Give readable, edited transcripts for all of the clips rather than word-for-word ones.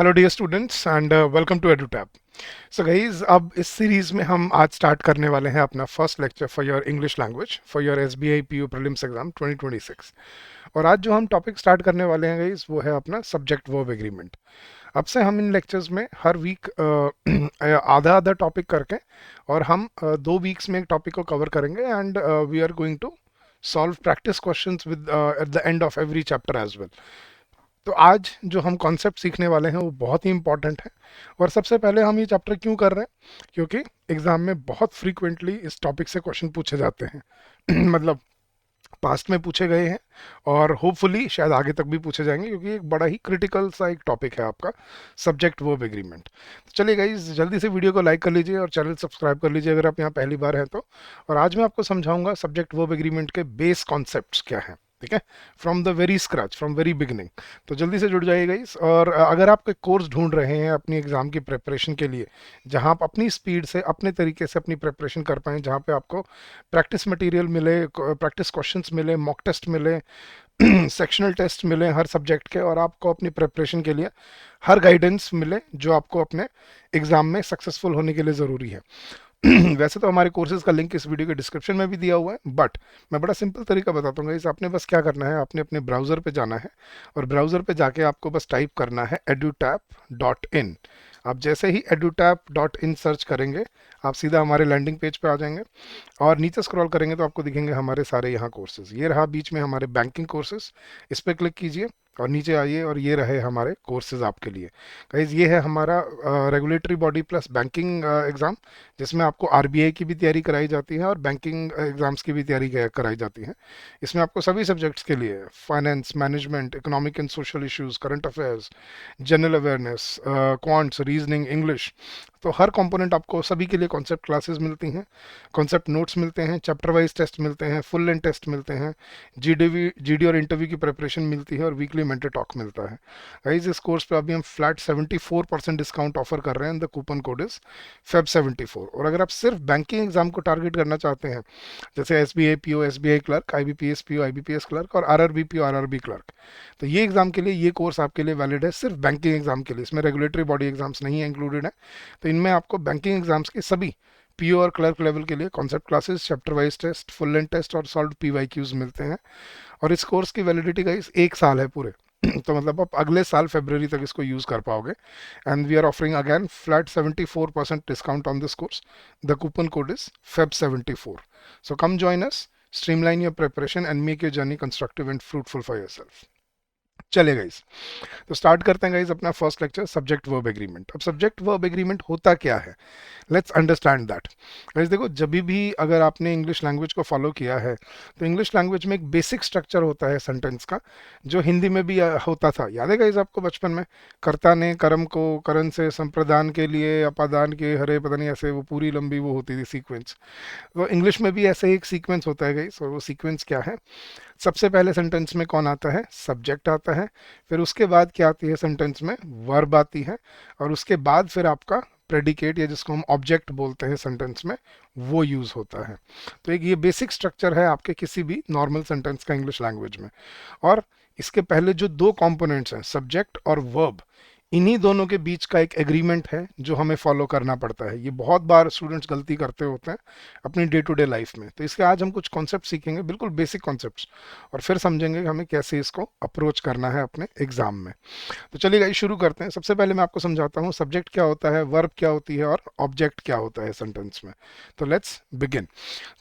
Hello dear students and welcome to Edutab. So guys, अब इस series में हम आज स्टार्ट करने वाले हैं अपना first lecture for your English language for your SBI PO prelims exam 2026। और आज जो हम टॉपिक स्टार्ट करने वाले हैं गाइज वो है अपना सब्जेक्ट वर्ब एग्रीमेंट। अब से हम इन लेक्चर्स में हर वीक आधा आधा टॉपिक करके और हम 2 वीक्स में एक टॉपिक को कवर करेंगे and we are going to solve practice questions with at the end of every chapter as well. तो आज जो हम कॉन्सेप्ट सीखने वाले हैं वो बहुत ही इंपॉर्टेंट है। और सबसे पहले हम ये चैप्टर क्यों कर रहे हैं, क्योंकि एग्जाम में बहुत फ्रीक्वेंटली इस टॉपिक से क्वेश्चन पूछे जाते हैं मतलब पास्ट में पूछे गए हैं और होपफुली शायद आगे तक भी पूछे जाएंगे, क्योंकि एक बड़ा ही क्रिटिकल सा एक टॉपिक है आपका सब्जेक्ट वर्ब एग्रीमेंट। तो चलिए गाइस, जल्दी से वीडियो को लाइक कर लीजिए और चैनल सब्सक्राइब कर लीजिए अगर आप यहाँ पहली बार हैं तो। और आज मैं आपको समझाऊंगा सब्जेक्ट वर्ब एग्रीमेंट के बेस कॉन्सेप्ट्स क्या हैं, ठीक है, from the very scratch, from very beginning. तो जल्दी से जुड़ जाइए गाइस। और अगर आप कोई कोर्स ढूंढ रहे हैं अपनी एग्जाम की प्रिपरेशन के लिए, जहां आप अपनी स्पीड से अपने तरीके से अपनी प्रिपरेशन कर पाएं, जहां पे आपको प्रैक्टिस मटेरियल मिले, प्रैक्टिस क्वेश्चंस मिले, मॉक टेस्ट मिले, सेक्शनल टेस्ट मिले हर सब्जेक्ट के, और आपको अपनी प्रिपरेशन के लिए हर गाइडेंस मिले जो आपको अपने एग्जाम में सक्सेसफुल होने के लिए ज़रूरी है। वैसे तो हमारे कोर्सेज का लिंक इस वीडियो के डिस्क्रिप्शन में भी दिया हुआ है, बट मैं बड़ा सिंपल तरीका बताता हूँ। इस आपने बस क्या करना है, आपने अपने ब्राउज़र पे जाना है और ब्राउज़र पे जाके आपको बस टाइप करना है edutap.in। आप जैसे ही edutap.in सर्च करेंगे आप सीधा हमारे लैंडिंग पेज पे आ जाएंगे और नीचे स्क्रॉल करेंगे तो आपको दिखेंगे हमारे सारे यहाँ कोर्सेज। ये रहा बीच में हमारे बैंकिंग कोर्सेज, इस पर क्लिक कीजिए और नीचे आइए और ये रहे हमारे कोर्सेज आपके लिए। गाइज, ये है हमारा regulatory body plus banking exam, जिसमें आपको आरबीआई की भी तैयारी कराई जाती है और बैंकिंग एग्जाम्स की भी तैयारी कराई जाती है। इसमें आपको सभी सब्जेक्ट्स के लिए finance, management, economic and social issues, current affairs, general awareness, quants, reasoning, English, तो हर कंपोनेंट आपको सभी के लिए कॉन्सेप्ट क्लासेस मिलती हैं, कॉन्सेप्ट नोट्स मिलते हैं, चैप्टर वाइज टेस्ट मिलते हैं, फुल लेंथ टेस्ट मिलते हैं, जीडी और इंटरव्यू की प्रिपरेशन मिलती है और वीकली मेंटर टॉक मिलता है। गाइस, इस कोर्स पे अभी हम फ्लैट 74% डिस्काउंट ऑफर कर रहे हैं। द कूपन कोड इज फेब74। और अगर आप सिर्फ बैंकिंग एग्जाम को टारगेट करना चाहते हैं, जैसे SBI PO, SBI clerk, IBPS PO, IBPS clerk और आरआरबी पीओ, आरआरबी क्लर्क, तो ये एग्जाम के लिए ये कोर्स आपके लिए वैलिड है, सिर्फ बैंकिंग एग्जाम के लिए। इसमें रेगुलेटरी बॉडी एग्जाम्स नहीं है इंक्लूडेड है। तो इनमें आपको बैंकिंग एग्जाम्स के सभी पीओ और क्लर्क लेवल के लिए concept classes, chapter wise test, full length test और सॉल्व पीवाईक्यूज मिलते हैं। और इस कोर्स की वैलिडिटी का इस 1 साल है पूरे तो मतलब आप अगले साल फरवरी तक इसको यूज कर पाओगे। And we are offering again flat 74% discount on this course. The coupon code is फेब74। So come join us, streamline your preparation and make your journey constructive and fruitful for yourself। चलिए guys, तो start करते हैं guys अपना first lecture subject verb agreement. अब subject verb agreement होता क्या है, लेट्स अंडरस्टैंड दैट। गाइस देखो, जब भी अगर आपने इंग्लिश लैंग्वेज को फॉलो किया है तो इंग्लिश लैंग्वेज में एक बेसिक स्ट्रक्चर होता है सेंटेंस का, जो हिंदी में भी होता था। याद है गाइस आपको बचपन में, कर्ता ने कर्म को करण से संप्रदान के लिए अपादान के हरे, पता नहीं ऐसे वो पूरी लंबी वो होती थी सीक्वेंस। तो इंग्लिश में भी ऐसे ही एक सीक्वेंस होता है गाइस, और वो सीक्वेंस क्या है, सबसे पहले सेंटेंस में कौन आता है, सब्जेक्ट आता है, फिर उसके बाद क्या आती है सेंटेंस में, वर्ब आती है, और उसके बाद फिर आपका प्रेडिकेट या जिसको हम ऑब्जेक्ट बोलते हैं सेंटेंस में, वो यूज होता है। तो एक ये बेसिक स्ट्रक्चर है आपके किसी भी नॉर्मल सेंटेंस का इंग्लिश लैंग्वेज में। और इसके पहले जो दो कंपोनेंट्स हैं, सब्जेक्ट और वर्ब, इन्हीं दोनों के बीच का एक एग्रीमेंट है जो हमें फॉलो करना पड़ता है। ये बहुत बार स्टूडेंट्स गलती करते होते हैं अपनी डे टू डे लाइफ में। तो इसके आज हम कुछ कॉन्सेप्ट सीखेंगे, बिल्कुल बेसिक कॉन्सेप्ट्स, और फिर समझेंगे कि हमें कैसे इसको अप्रोच करना है अपने एग्जाम में। तो चलिए गाइस, शुरू करते हैं। सबसे पहले मैं आपको समझाता हूँ सब्जेक्ट क्या होता है, वर्ब क्या होती है और ऑब्जेक्ट क्या होता है सेंटेंस में। तो लेट्स बिगिन।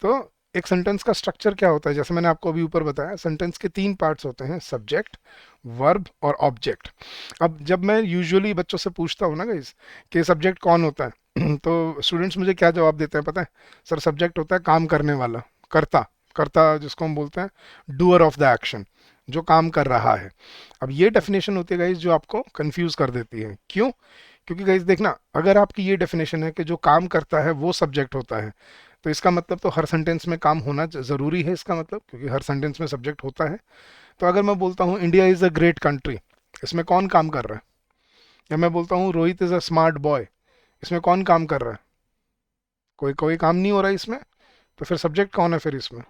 तो एक सेंटेंस का स्ट्रक्चर क्या होता है, जैसे मैंने आपको अभी ऊपर बताया, सेंटेंस के 3 पार्ट्स होते हैं, सब्जेक्ट, वर्ब और ऑब्जेक्ट। अब जब मैं यूजुअली बच्चों से पूछता हूँ ना गाइस कि सब्जेक्ट कौन होता है तो स्टूडेंट्स मुझे क्या जवाब देते हैं पता है, सर सब्जेक्ट होता है काम करने वाला, कर्ता, कर्ता जिसको हम बोलते हैं डूअर ऑफ द एक्शन, जो काम कर रहा है। अब ये डेफिनेशन होती है गाइस जो आपको कंफ्यूज कर देती है। क्यों? क्योंकि गाइस देखना, अगर आपकी ये डेफिनेशन है कि जो काम करता है वो सब्जेक्ट होता है, तो इसका मतलब तो हर सेंटेंस में काम होना जरूरी है, इसका मतलब, क्योंकि हर सेंटेंस में सब्जेक्ट होता है। तो अगर मैं बोलता हूँ India is a great country, इसमें कौन काम कर रहा है? या मैं बोलता हूँ Rohit is a smart boy, इसमें कौन काम कर रहा है? कोई कोई काम नहीं हो रहा है इसमें। तो फिर सब्जेक्ट कौन है फिर इसमें?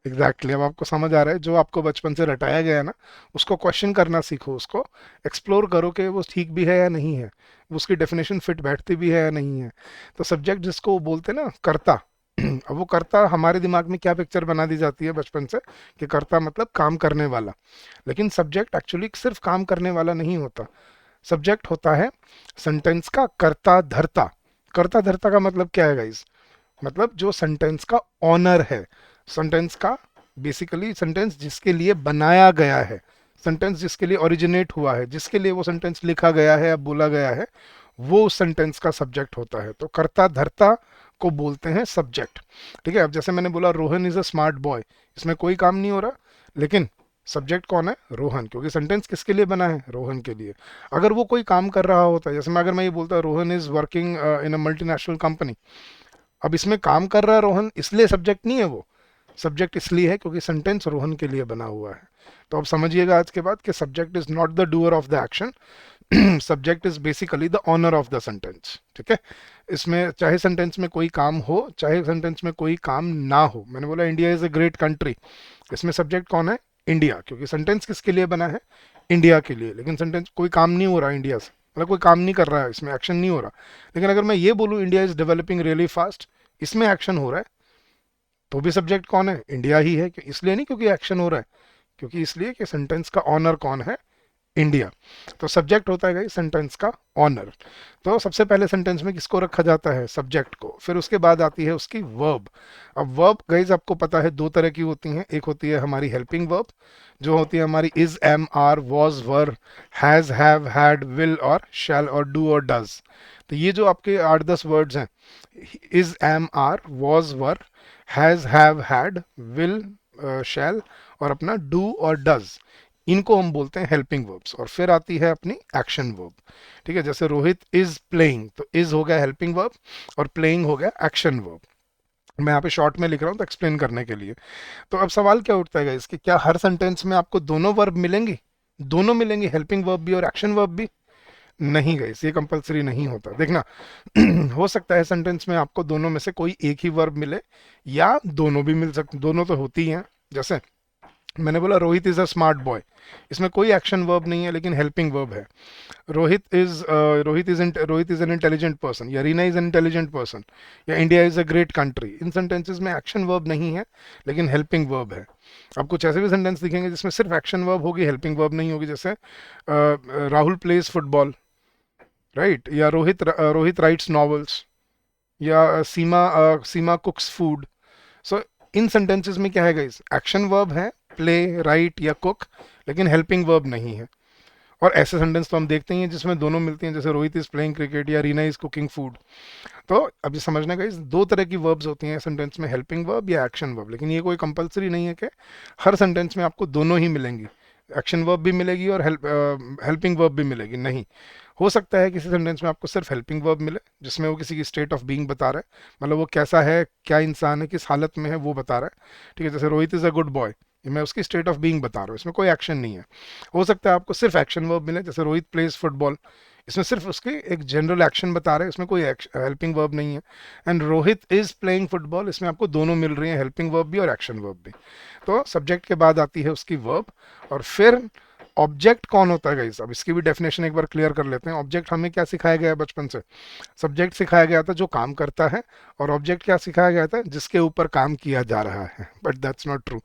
एग्जैक्टली, अब आपको समझ आ रहा है, जो आपको बचपन से रटाया गया है ना, उसको क्वेश्चन करना सीखो, उसको एक्सप्लोर करो कि वो ठीक भी है या नहीं है, वो उसकी डेफिनेशन फिट बैठती भी है या नहीं है। तो सब्जेक्ट जिसको वो बोलते हैं ना, कर्ता, अब वो कर्ता हमारे दिमाग में क्या पिक्चर बना दी जाती है बचपन से, कि कर्ता मतलब काम करने वाला। लेकिन सब्जेक्ट एक्चुअली सिर्फ काम करने वाला नहीं होता। सब्जेक्ट होता है सेंटेंस का कर्ता धर्ता। कर्ता धर्ता का मतलब क्या है गाइस? मतलब जो सेंटेंस का ऑनर है, सेंटेंस का, बेसिकली सेंटेंस जिसके लिए बनाया गया है, सेंटेंस जिसके लिए ओरिजिनेट हुआ है, जिसके लिए वो सेंटेंस लिखा गया है या बोला गया है, वो उस सेंटेंस का सब्जेक्ट होता है। तो कर्ता धर्ता को बोलते हैं सब्जेक्ट। ठीक है, अब जैसे मैंने बोला Rohan is a smart boy, इसमें कोई काम नहीं हो रहा, लेकिन सब्जेक्ट कौन है? रोहन, क्योंकि सेंटेंस किसके लिए बना है? रोहन के लिए। अगर वो कोई काम कर रहा होता है, जैसे मैं अगर मैं ये बोलता Rohan is working in a multinational company, अब इसमें काम कर रहा है रोहन, इसलिए सब्जेक्ट नहीं है वो। सब्जेक्ट इसलिए है क्योंकि सेंटेंस रोहन के लिए बना हुआ है। तो अब समझिएगा आज के बाद कि subject is not the doer of the action, subject is basically the owner of the sentence. ठीक है, इसमें चाहे सेंटेंस में कोई काम हो, चाहे सेंटेंस में कोई काम ना हो। मैंने बोला India is a great country, इसमें सब्जेक्ट कौन है? इंडिया, क्योंकि सेंटेंस किसके लिए बना है? इंडिया के लिए। लेकिन सेंटेंस कोई काम नहीं हो रहा इंडिया से, मतलब कोई काम नहीं कर रहा है, इसमें एक्शन नहीं हो रहा। लेकिन अगर मैं ये बोलूँ India is developing really fast, इसमें एक्शन हो रहा है, तो भी सब्जेक्ट कौन है? इंडिया ही है। इसलिए नहीं क्योंकि एक्शन हो रहा है, क्योंकि इसलिए कि सेंटेंस का ऑनर कौन है? इंडिया। तो सब्जेक्ट होता है सेंटेंस का ऑनर। तो सबसे पहले सेंटेंस में किसको रखा जाता है? सब्जेक्ट को। फिर उसके बाद आती है उसकी वर्ब। अब वर्ब गाइज आपको पता है दो तरह की होती हैं। एक होती है हमारी हेल्पिंग वर्ब, जो होती है हमारी is, am, are, was, were, has, have, had, will और शैल और डू और डज। तो ये जो आपके 8-10 वर्ड्स हैं, is, am, are, was, were, has, have, had, will, shall और अपना डू और डज, इनको हम बोलते हैं हेल्पिंग वर्ब्स। और फिर आती है अपनी एक्शन वर्ब। ठीक है, जैसे रोहित इज प्लेइंग, तो इज हो गया हेल्पिंग वर्ब और प्लेइंग हो गया एक्शन वर्ब। मैं यहाँ पे शॉर्ट में लिख रहा हूँ तो एक्सप्लेन करने के लिए। तो अब सवाल क्या उठता है इसके, क्या हर सेंटेंस में आपको दोनों वर्ब मिलेंगी? दोनों मिलेंगी, हेल्पिंग वर्ब भी और एक्शन वर्ब भी? नहीं गाइस, ये कंपलसरी नहीं होता। देखना, हो सकता है सेंटेंस में आपको दोनों में से कोई एक ही वर्ब मिले, या दोनों भी मिल सकते, दोनों तो होती हैं। जैसे मैंने बोला Rohit is a smart boy, इसमें कोई एक्शन वर्ब नहीं है लेकिन हेल्पिंग वर्ब है। Rohit is an intelligent person, या Reena is an intelligent person, या India is a great country, in sentences में एक्शन वर्ब नहीं है लेकिन हेल्पिंग वर्ब है। अब कुछ ऐसे भी सेंटेंस दिखेंगे जिसमें सिर्फ एक्शन वर्ब होगी, हेल्पिंग वर्ब नहीं होगी। जैसे राहुल प्लेज फुटबॉल, राइट, या रोहित राइट्स नॉवेल्स, या सीमा कुक्स फूड। सो इन सेंटेंसेस में क्या है गाइस? एक्शन वर्ब है, प्ले, राइट या कुक, लेकिन हेल्पिंग वर्ब नहीं है। और ऐसे सेंटेंस तो हम देखते ही हैं जिसमें दोनों मिलती हैं, जैसे रोहित इज प्लेइंग क्रिकेट या रीना इज कुकिंग फूड। तो अभी समझना गाइस, दो तरह की वर्ब्स होती हैं सेंटेंस में, हेल्पिंग वर्ब या एक्शन वर्ब। लेकिन ये कोई कंपलसरी नहीं है कि हर सेंटेंस में आपको दोनों ही मिलेंगी, एक्शन वर्ब भी मिलेगी और हेल्पिंग वर्ब भी मिलेगी, नहीं। हो सकता है किसी सेंटेंस में आपको सिर्फ हेल्पिंग वर्ब मिले, जिसमें वो किसी की स्टेट ऑफ बीइंग बता रहा है, मतलब वो कैसा है, क्या इंसान है, किस हालत में है, वो बता रहा है। ठीक है, जैसे Rohit is a good boy, मैं उसकी स्टेट ऑफ बीइंग बता रहा हूँ, इसमें कोई एक्शन नहीं है। हो सकता है आपको सिर्फ एक्शन वर्ब मिले, जैसे रोहित प्लेज फुटबॉल, इसमें सिर्फ उसके एक जनरल एक्शन बता रहे हैं, इसमें कोई हेल्पिंग वर्ब नहीं है। And Rohit is playing football, इसमें आपको दोनों मिल रही हैं, हेल्पिंग वर्ब भी और एक्शन वर्ब भी। तो सब्जेक्ट के बाद आती है उसकी वर्ब। और फिर ऑब्जेक्ट कौन होता है गाइस? अब इसकी भी डेफिनेशन एक बार क्लियर कर लेते हैं। ऑब्जेक्ट हमें क्या सिखाया गया है बचपन से? सब्जेक्ट सिखाया गया था जो काम करता है, और ऑब्जेक्ट क्या सिखाया गया था? जिसके ऊपर काम किया जा रहा है। But that's not true.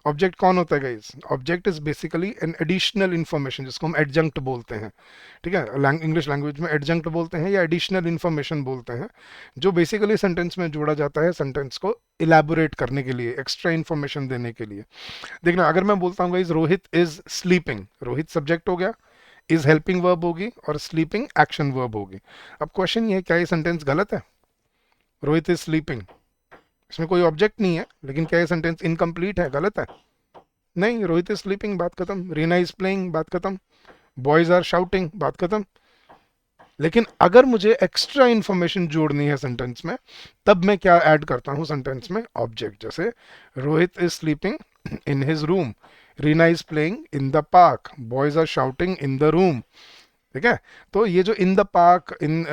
Object कौन होता है guys? Object is basically an additional information, जिसको हम एडजंक्ट बोलते हैं। ठीक है, इंग्लिश लैंग्वेज में एडजंक्ट बोलते हैं या एडिशनल इन्फॉर्मेशन बोलते हैं, जो बेसिकली सेंटेंस में जोड़ा जाता है सेंटेंस को इलेबोरेट करने के लिए, एक्स्ट्रा इन्फॉर्मेशन देने के लिए। देखना, अगर मैं बोलता हूँ guys Rohit is sleeping, Rohit subject हो गया, इज हेल्पिंग वर्ब होगी और स्लीपिंग एक्शन वर्ब होगी। अब क्वेश्चन ये है, क्या ये सेंटेंस गलत है? रोहित इज स्लीपिंग, इसमें कोई ऑब्जेक्ट नहीं है, लेकिन क्या ये सेंटेंस इनकम्प्लीट है, गलत है? नहीं, रोहित इज स्लीपिंग, बात खत्म। रीना इज प्लेइंग, बात खत्म। बॉयज आर शाउटिंग, बात खत्म। लेकिन अगर मुझे एक्स्ट्रा इन्फॉर्मेशन जोड़नी है सेंटेंस में, तब मैं क्या ऐड करता हूं सेंटेंस में? ऑब्जेक्ट। जैसे Rohit is sleeping in his room, Reena is playing in the park, boys are shouting in the room. ठीक है, तो ये जो in the park, in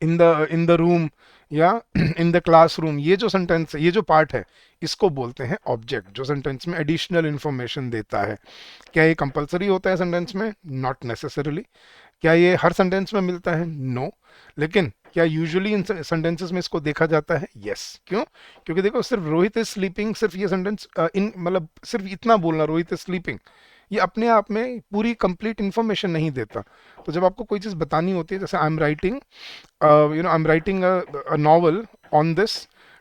in the room, या इन द क्लासरूम, ये जो सेंटेंस है, ये जो पार्ट है, इसको बोलते हैं ऑब्जेक्ट, जो सेंटेंस में एडिशनल इंफॉर्मेशन देता है। क्या ये कंपलसरी होता है सेंटेंस में? Not necessarily. क्या ये हर सेंटेंस में मिलता है? नो। लेकिन क्या यूजुअली इन सेंटेंसेस में इसको देखा जाता है? यस। क्यों? क्योंकि देखो, सिर्फ रोहित इज स्लीपिंग, सिर्फ ये सेंटेंस इन मतलब सिर्फ इतना बोलना रोहित इज स्लीपिंग, ये अपने आप में पूरी कंप्लीट इन्फॉर्मेशन नहीं देता। तो जब आपको कोई चीज़ बतानी होती है, जैसे I am writing a novel on this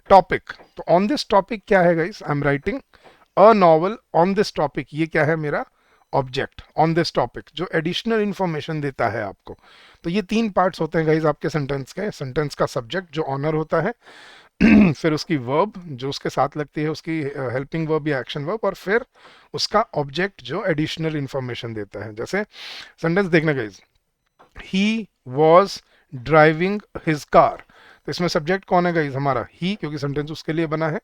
topic, तो ऑन दिस टॉपिक क्या है guys? I am writing a novel on this topic, ये क्या है? मेरा ऑब्जेक्ट ऑन दिस टॉपिक, जो एडिशनल इंफॉर्मेशन देता है आपको। तो ये तीन पार्ट्स होते हैं गाइज आपके सेंटेंस के। सेंटेंस का सब्जेक्ट जो ऑनर होता है, फिर उसकी वर्ब जो उसके साथ लगती है, उसकी हेल्पिंग वर्ब या एक्शन वर्ब, और फिर उसका ऑब्जेक्ट जो एडिशनल इंफॉर्मेशन देता है। जैसे सेंटेंस देखना guys, he was driving his car, तो इसमें सब्जेक्ट कौन है गाइज? हमारा ही, क्योंकि सेंटेंस उसके लिए बना है।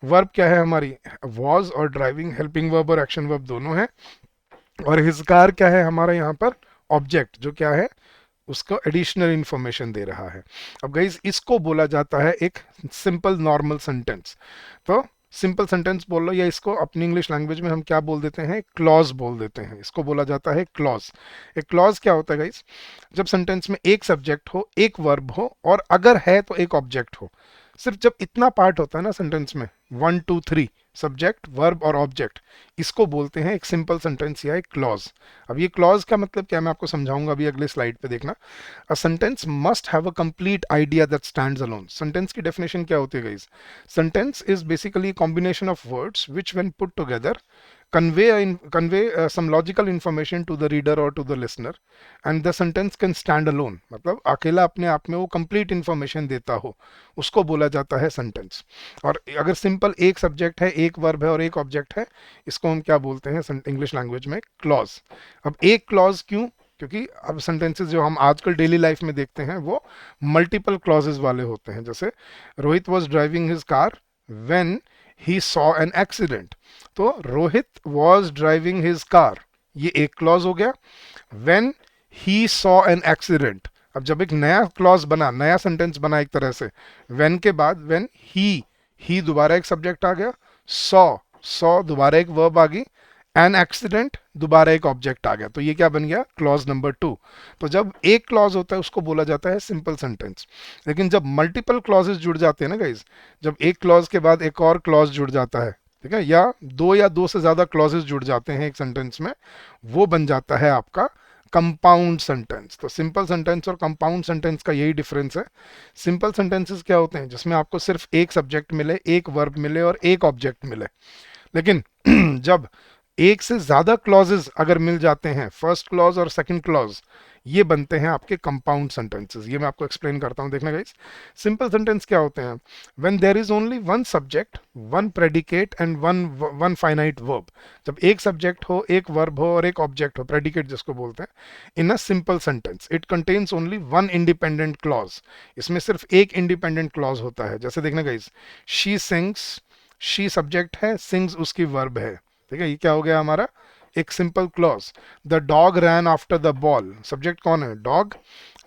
वर्ब क्या है हमारी? वॉज, और ड्राइविंग हेल्पिंग वर्ब और एक्शन वर्ब दोनों है। और हिज कार क्या है हमारा यहाँ पर? ऑब्जेक्ट, जो क्या है? उसको एडिशनल इंफॉर्मेशन दे रहा है। अब गाइज इसको बोला जाता है एक सिंपल नॉर्मल सेंटेंस। तो सिंपल सेंटेंस बोल लो, या इसको अपनी इंग्लिश लैंग्वेज में हम क्या बोल देते हैं? क्लॉज बोल देते हैं। इसको बोला जाता है क्लॉज। एक क्लॉज क्या होता है गाइज? जब सेंटेंस में एक सब्जेक्ट हो, एक वर्ब हो, और अगर है तो एक ऑब्जेक्ट हो। सिर्फ जब इतना पार्ट होता है ना सेंटेंस में, 1 2 3, सब्जेक्ट वर्ब और ऑब्जेक्ट, इसको बोलते हैं एक सिंपल सेंटेंस या एक क्लॉज। अब ये क्लॉज का मतलब क्या, मैं आपको समझाऊंगा अभी अगले स्लाइड पे, देखना। A sentence must have a complete idea that stands alone. Sentence की डेफिनेशन क्या होती है guys? Sentence is basically combination of words which when put together convey some logical information to the reader or to the listener, and the sentence can stand alone, मतलब अकेला अपने आप में वो कंप्लीट इंफॉर्मेशन देता हो, उसको बोला जाता है सेंटेंस। और अगर सिंपल एक सब्जेक्ट है, एक वर्ब है और एक ऑब्जेक्ट है, इसको हम क्या बोलते हैं इंग्लिश लैंग्वेज में? क्लॉज। अब एक क्लॉज क्यों? क्योंकि अब सेंटेंसेस जो हम आजकल डेली लाइफ में देखते हैं वो मल्टीपल क्लॉजेस वाले होते हैं। जैसे Rohit was driving his car when he saw an accident, तो Rohit was driving his car, ये एक क्लॉज हो गया। When he saw an accident, अब जब एक नया क्लॉज बना, नया सेंटेंस बना एक तरह से, व्हेन के बाद व्हेन ही दोबारा एक सब्जेक्ट आ गया, सॉ सॉ दोबारा एक वर्ब आ गई, एन एक्सीडेंट दोबारा एक ऑब्जेक्ट आ गया, तो ये क्या बन गया? Clause number 2। तो जब एक क्लॉज होता है उसको बोला जाता है सिंपल सेंटेंस। लेकिन जब मल्टीपल क्लॉजेस जुड़ जाते हैं ना गाइज, जब एक क्लॉज के बाद एक और क्लॉज जुड़ जाता है, ठीक है, या दो से ज्यादा क्लॉजेस जुड़ जाते हैं एक सेंटेंस में, वो बन जाता है आपका कंपाउंड सेंटेंस। तो सिंपल सेंटेंस और कंपाउंड सेंटेंस का यही डिफरेंस है। सिंपल सेंटेंसेस क्या होते हैं? जिसमें आपको सिर्फ एक सब्जेक्ट मिले, एक वर्ब मिले और एक ऑब्जेक्ट मिले। लेकिन जब एक से ज्यादा क्लॉजेस अगर मिल जाते हैं, फर्स्ट क्लॉज और सेकंड क्लॉज, ये बनते हैं आपके कंपाउंड सेंटेंसेस। ये मैं आपको एक्सप्लेन करता हूं, देखना गाइस। सिंपल सेंटेंस क्या होते हैं? When there is only one subject, one predicate and one one finite verb. जब एक सब्जेक्ट हो, एक वर्ब हो और एक ऑब्जेक्ट हो, प्रेडिकेट जिसको बोलते हैं, in a simple sentence it contains only one independent clause. इसमें सिर्फ एक इंडिपेंडेंट क्लॉज होता है। जैसे देखना guys, she sings, she subject है, सिंग्स उसकी वर्ब है। ठीक है, ये क्या हो गया हमारा? एक simple clause. The dog ran after the ball, subject कौन है? डॉग।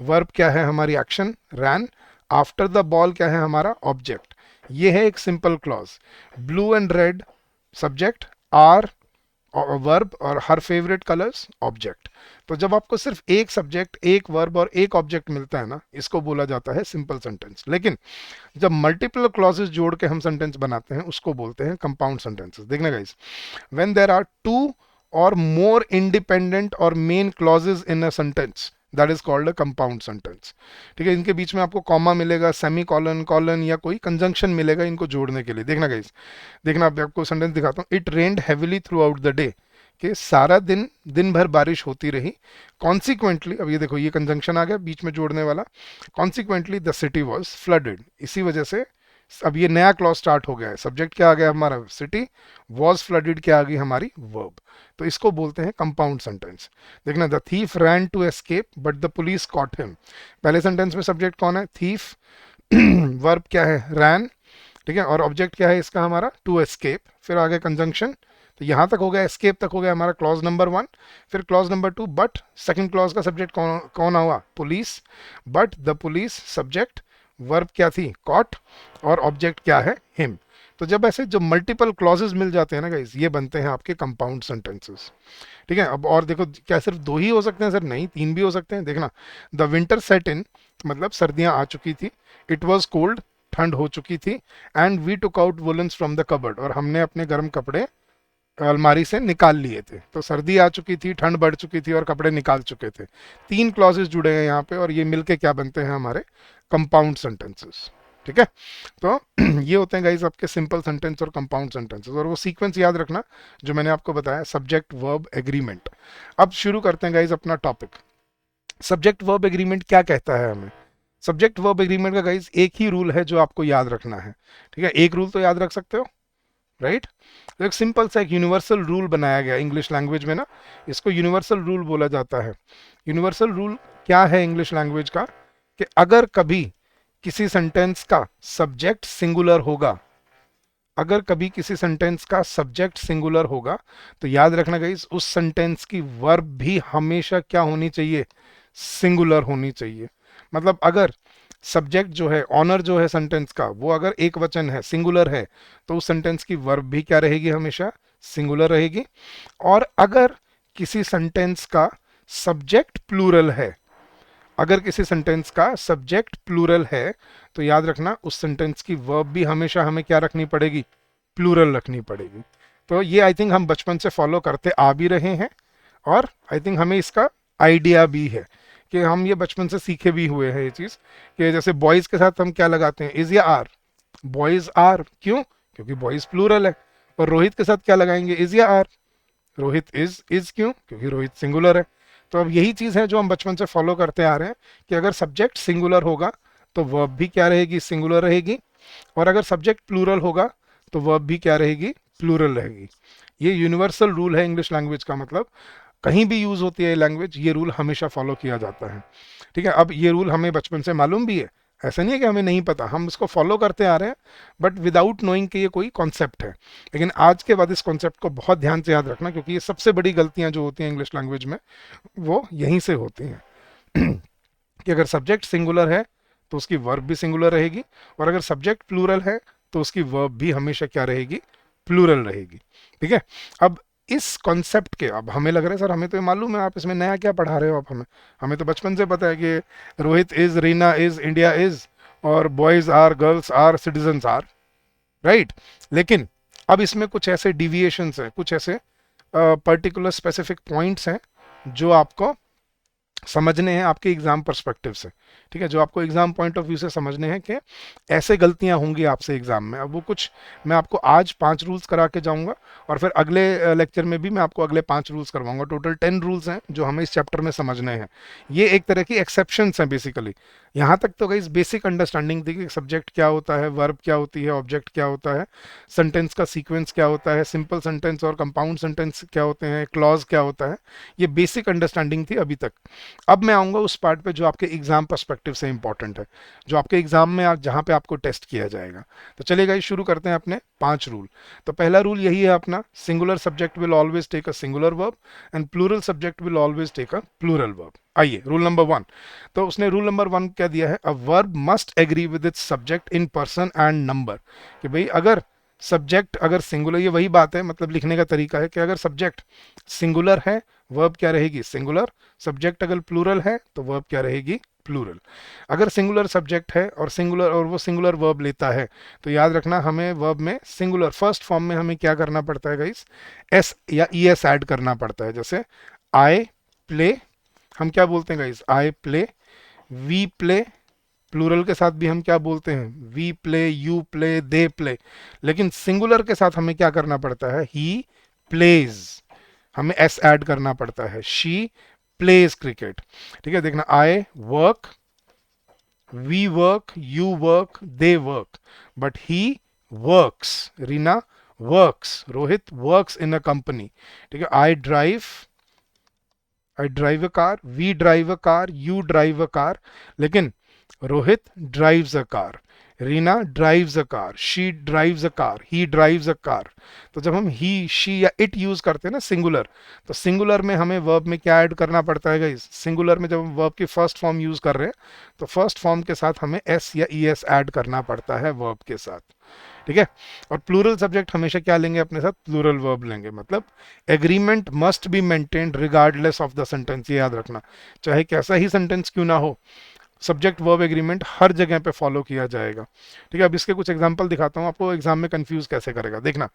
वर्ब क्या है हमारी? Action, ran. After the ball क्या है हमारा? ऑब्जेक्ट। ये है एक simple clause. Blue and red, subject, are verb, और हर फेवरेट कलर्स, ऑब्जेक्ट। तो जब आपको सिर्फ एक सब्जेक्ट, एक वर्ब और एक ऑब्जेक्ट मिलता है ना, इसको बोला जाता है सिंपल सेंटेंस। लेकिन जब मल्टीपल क्लॉजेस जोड़ के हम सेंटेंस बनाते हैं, उसको बोलते हैं कंपाउंड सेंटेंसेस। देखना guys, when there are two or more independent or main clauses in a sentence, that is called a compound sentence। ठीक है, इनके बीच में आपको कॉमा मिलेगा, सेमी कॉलन, कॉलन या कोई कंजंक्शन मिलेगा इनको जोड़ने के लिए। देखना गाइस, देखना आपको सेंटेंस दिखाता हूँ। It rained heavily through out the day, कि सारा दिन, दिन भर बारिश होती रही। कॉन्सिक्वेंटली, अब ये देखो, ये कंजंक्शन आ गया बीच में जोड़ने वाला। Consequently the city was flooded, इसी वजह से अब ये नया क्लॉज स्टार्ट हो गया है। सब्जेक्ट क्या आ गया हमारा? सिटी। वॉज फ्लडेड क्या आ गई हमारी? वर्ब। तो इसको बोलते हैं कंपाउंड सेंटेंस। देखना, the thief ran to escape but the police caught him. पहले सेंटेंस में सब्जेक्ट कौन है? थीफ। वर्ब क्या है? रैन। ठीक है, और ऑब्जेक्ट क्या है इसका हमारा? To escape. फिर आगे कंजंक्शन, तो यहां तक हो गया, एस्केप तक हो गया हमारा क्लॉज नंबर 1। फिर clause number 2, but second clause का सब्जेक्ट कौन कौन हुआ? Police. But the police, subject, verb क्या थी, कॉट, और ऑब्जेक्ट क्या है, हिम। तो जब ऐसे जो मल्टीपल क्लॉजेस मिल जाते हैं ना गाइस, ये बनते हैं आपके कंपाउंड सेंटेंसेस। ठीक है, अब और देखो, क्या सिर्फ दो ही हो सकते हैं सर? नहीं, तीन भी हो सकते हैं। देखना, द विंटर सेट इन, मतलब सर्दियां आ चुकी थी। इट वॉज कोल्ड, ठंड हो चुकी थी। And we took out woollens from the cupboard, और हमने अपने गर्म कपड़े अलमारी से निकाल लिए थे। तो सर्दी आ चुकी थी, ठंड बढ़ चुकी थी, और कपड़े निकाल चुके थे। तीन क्लॉजेस जुड़े हैं यहाँ पे, और ये मिलके क्या बनते हैं हमारे कंपाउंड सेंटेंसेस। ठीक है, तो ये होते हैं गाइज आपके सिंपल सेंटेंस और कंपाउंड सेंटेंसेस, और वो सीक्वेंस याद रखना जो मैंने आपको बताया, सब्जेक्ट वर्ब एग्रीमेंट। अब शुरू करते हैं गाइज अपना टॉपिक। सब्जेक्ट वर्ब एग्रीमेंट क्या कहता है हमें? सब्जेक्ट वर्ब एग्रीमेंट का गाइज एक ही रूल है जो आपको याद रखना है। ठीक है, एक रूल तो याद रख सकते हो, राइट? तो एक सिंपल सा एक यूनिवर्सल रूल बनाया गया इंग्लिश लैंग्वेज में ना, इसको यूनिवर्सल रूल बोला जाता है। यूनिवर्सल रूल क्या है इंग्लिश लैंग्वेज का? कि अगर कभी किसी सेंटेंस का सब्जेक्ट सिंगुलर होगा, अगर कभी किसी सेंटेंस का सब्जेक्ट सिंगुलर होगा, तो याद रखना गाइस, उस सेंटेंस की वर्ब भी हमेशा क्या होनी चाहिए? सिंगुलर होनी चाहिए। मतलब अगर सब्जेक्ट जो है, ऑनर जो है सेंटेंस का, वो अगर एक वचन है, सिंगुलर है, तो उस सेंटेंस की वर्ब भी क्या रहेगी? हमेशा सिंगुलर रहेगी। और अगर किसी सेंटेंस का सब्जेक्ट प्लूरल है, अगर किसी सेंटेंस का सब्जेक्ट प्लूरल है, तो याद रखना उस सेंटेंस की वर्ब भी हमेशा हमें क्या रखनी पड़ेगी? प्लूरल रखनी पड़ेगी। तो ये आई थिंक हम बचपन से फॉलो करते आ भी रहे हैं, और आई थिंक हमें इसका आइडिया भी है, कि हम ये बचपन से सीखे भी हुए हैं ये चीज़, कि जैसे बॉयज़ के साथ हम क्या लगाते हैं? इज या आर? बॉयज़ आर, क्यों? क्योंकि बॉयज़ प्लूरल है। और रोहित के साथ क्या लगाएंगे? इज या आर? रोहित इज क्यों? क्योंकि रोहित सिंगुलर है। तो अब यही चीज़ है जो हम बचपन से फॉलो करते आ रहे हैं, कि अगर सब्जेक्ट सिंगुलर होगा तो वर्ब भी क्या रहेगी? सिंगुलर रहेगी। और अगर सब्जेक्ट प्लूरल होगा तो वर्ब भी क्या रहेगी? प्लूरल रहेगी। ये यूनिवर्सल रूल है इंग्लिश लैंग्वेज का, मतलब कहीं भी यूज होती है लैंग्वेज, ये रूल हमेशा फॉलो किया जाता है। ठीक है, अब ये रूल हमें बचपन से मालूम भी है, ऐसा नहीं है कि हमें नहीं पता, हम इसको फॉलो करते आ रहे हैं, बट विदाउट नोइंग कि ये कोई कॉन्सेप्ट है। लेकिन आज के बाद इस कॉन्सेप्ट को बहुत ध्यान से याद रखना, क्योंकि ये सबसे बड़ी गलतियां जो होती हैं इंग्लिश लैंग्वेज में, वो यहीं से होती हैं। कि अगर सब्जेक्ट सिंगुलर है तो उसकी वर्ब भी सिंगुलर रहेगी, और अगर सब्जेक्ट प्लूरल है तो उसकी वर्ब भी हमेशा क्या रहेगी? प्लूरल रहेगी। ठीक है, अब इस कॉन्सेप्ट के, अब हमें लग रहा है सर हमें तो ये मालूम है, आप इसमें नया क्या पढ़ा रहे हो आप हमें? हमें तो बचपन से पता है कि Rohit is, Reena is, India is, और boys are, girls are, citizens are, right? लेकिन अब इसमें कुछ ऐसे डिविएशंस हैं, कुछ ऐसे पर्टिकुलर स्पेसिफिक पॉइंट्स हैं जो आपको समझने हैं आपके एग्जाम पर्सपेक्टिव से। ठीक है, जो आपको एग्जाम पॉइंट ऑफ व्यू से समझने हैं, कि ऐसे गलतियां होंगी आपसे एग्जाम में। अब वो कुछ मैं आपको आज 5 रूल्स करा के जाऊंगा, और फिर अगले लेक्चर में भी मैं आपको अगले 5 रूल्स करवाऊंगा। टोटल 10 रूल्स हैं जो हमें इस चैप्टर में समझने हैं। ये एक तरह की एक्सेप्शंस हैं बेसिकली। यहाँ तक तो गई बेसिक अंडरस्टैंडिंग थी कि सब्जेक्ट क्या होता है, वर्ब क्या होती है, ऑब्जेक्ट क्या होता है, सेंटेंस का सीक्वेंस क्या होता है, सिंपल सेंटेंस और कंपाउंड सेंटेंस क्या होते हैं, क्लॉज क्या होता है। ये बेसिक अंडरस्टैंडिंग थी अभी तक। अब मैं आऊँगा उस पार्ट पे जो आपके एग्जाम पर्सपेक्टिव से इंपॉर्टेंट है, जो आपके एग्जाम में जहाँ पे आपको टेस्ट किया जाएगा। तो चलिए गाइस, शुरू करते हैं अपने 5 रूल। तो पहला रूल यही है अपना, singular subject will always take a singular verb, and plural subject will always take a plural verb. आइए रूल नंबर 1। तो उसने रूल नंबर 1 क्या दिया है? A verb must agree with its subject in person and number. कि भाई अगर subject अगर सिंगुलर, ये वही बात है, मतलब लिखने का तरीका है कि अगर सब्जेक्ट सिंगुलर है, वर्ब क्या रहेगी? सिंगुलर। सब्जेक्ट अगर प्लूरल है तो वर्ब क्या रहेगी? प्लूरल। अगर सिंगुलर सब्जेक्ट है और सिंगुलर, और वो सिंगुलर वर्ब लेता है, तो याद रखना हमें वर्ब में सिंगुलर फर्स्ट फॉर्म में हमें क्या करना पड़ता है गाइस? एस या ई एस ऐड करना पड़ता है। जैसे आई प्ले, हम क्या बोलते हैं guys? I play. We play, plural के साथ भी हम क्या बोलते हैं? We play, you play, they play. लेकिन सिंगुलर के साथ हमें क्या करना पड़ता है? ही प्लेज, हमें एस ऐड करना पड़ता है। She plays cricket. ठीक है, देखना, I work, we work, you work, they work, but he works. Reena works, Rohit works in a company. ठीक है, I drive a car, we drive a car, you drive a car, लेकिन Rohit drives a car. Reena drives a car, she drives a car, he drives a car. तो जब हम he she या it use करते हैं ना सिंगुलर, तो singular में हमें वर्ब में क्या ऐड करना पड़ता है गाइस? सिंगुलर में जब हम वर्ब की फर्स्ट फॉर्म यूज कर रहे हैं तो फर्स्ट फॉर्म के साथ हमें एस या ई एस ऐड करना पड़ता है वर्ब के साथ। ठीक है। और प्लूरल सब्जेक्ट हमेशा क्या लेंगे अपने साथ? प्लूरल वर्ब लेंगे। मतलब agreement must be maintained regardless of the sentence, ये याद रखना, चाहे कैसा ही सेंटेंस क्यों ना हो, सब्जेक्ट वर्ब एग्रीमेंट हर जगह पे फॉलो किया जाएगा। ठीक है। अब इसके कुछ एग्जांपल दिखाता हूँ आपको, एग्जाम में कंफ्यूज कैसे करेगा, देखना।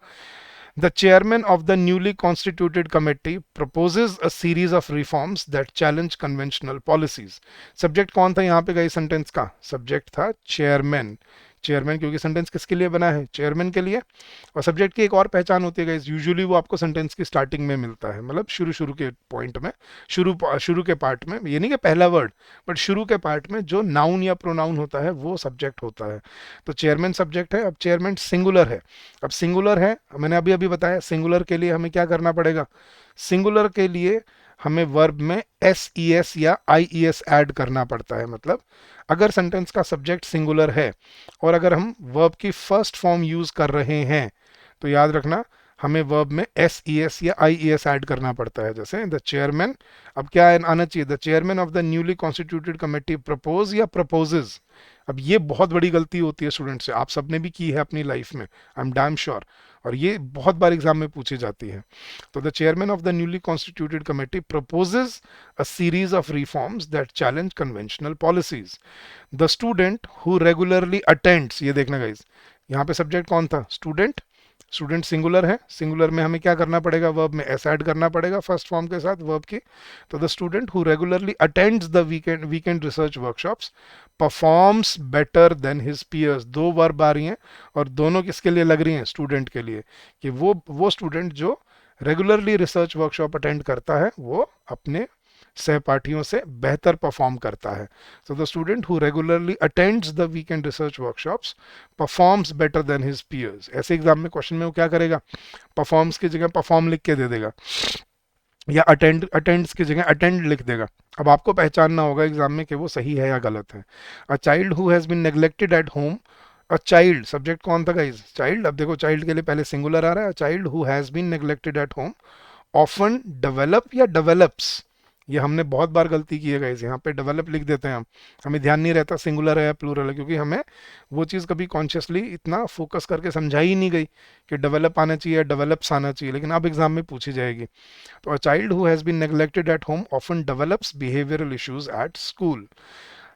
The chairman of the newly constituted committee proposes a series of reforms that challenge conventional policies। Subject कौन था यहाँ पे गई सेंटेंस का? सब्जेक्ट था चेयरमैन। चेयरमैन क्योंकि सेंटेंस किसके लिए बना है? चेयरमैन के लिए। और सब्जेक्ट की एक और पहचान होती है गाइस, यूजुअली वो आपको सेंटेंस की स्टार्टिंग में मिलता है, मतलब शुरू शुरू के पॉइंट में, शुरू शुरू के पार्ट में, ये नहीं कि पहला वर्ड, बट शुरू के पार्ट में जो नाउन या प्रोनाउन होता है वो सब्जेक्ट होता है। तो चेयरमैन सब्जेक्ट है। अब चेयरमैन सिंगुलर है। अब सिंगुलर है, मैंने अभी अभी बताया, सिंगुलर के लिए हमें क्या करना पड़ेगा? सिंगुलर के लिए हमें वर्ब में एस ई एस या आई ई एस ऐड करना पड़ता है। मतलब अगर सेंटेंस का सब्जेक्ट सिंगुलर है और अगर हम वर्ब की फर्स्ट फॉर्म यूज कर रहे हैं तो याद रखना हमें वर्ब में एस ई एस या आई ई एस ऐड करना पड़ता है। जैसे द चेयरमैन, अब क्या आना चाहिए? The chairman of the newly constituted committee propose या प्रपोजेज। अब ये बहुत बड़ी गलती होती है स्टूडेंट से, आप सबने भी की है अपनी लाइफ में, आई एम डैम श्योर, और ये बहुत बार एग्जाम में पूछी जाती है। तो the chairman of the newly constituted committee proposes a series of reforms that challenge conventional policies. The student who regularly attends, ये देखना गाइज, यहाँ पे सब्जेक्ट कौन था? स्टूडेंट। स्टूडेंट सिंगुलर है, सिंगुलर में हमें क्या करना पड़ेगा? वर्ब में एस ऐड करना पड़ेगा फर्स्ट फॉर्म के साथ वर्ब की। तो the student who regularly attends the weekend research workshops performs better than his peers. दो वर्ब आ रही हैं और दोनों किसके लिए लग रही हैं? स्टूडेंट के लिए, कि वो स्टूडेंट जो रेगुलरली रिसर्च वर्कशॉप अटेंड करता है वो अपने सहपाठियों से बेहतर परफॉर्म करता है। So the student who regularly attends the weekend research workshops performs better than his peers. ऐसे एग्जाम में क्वेश्चन में वो क्या करेगा? परफॉर्म्स की जगह परफॉर्म लिख के दे देगा, या अटेंड्स की जगह अटेंड लिख देगा। अब आपको पहचानना होगा एग्जाम में कि वो सही है या गलत है। A child who has been neglected at home, a child subject कौन था गाइज? चाइल्ड। अब देखो चाइल्ड के लिए पहले सिंगुलर आ रहा है, child who has been neglected at home often develop या डेवलप्स। ये हमने बहुत बार गलती की है गाइस, यहाँ पे डेवलप लिख देते हैं हम, हमें ध्यान नहीं रहता सिंगुलर है या प्लूरल है, क्योंकि हमें वो चीज़ कभी कॉन्शियसली इतना फोकस करके समझाई ही नहीं गई कि डेवलप आना चाहिए या डेवलप्स आना चाहिए, लेकिन अब एग्जाम में पूछी जाएगी। तो a child who has been neglected at home often develops behavioural issues at school.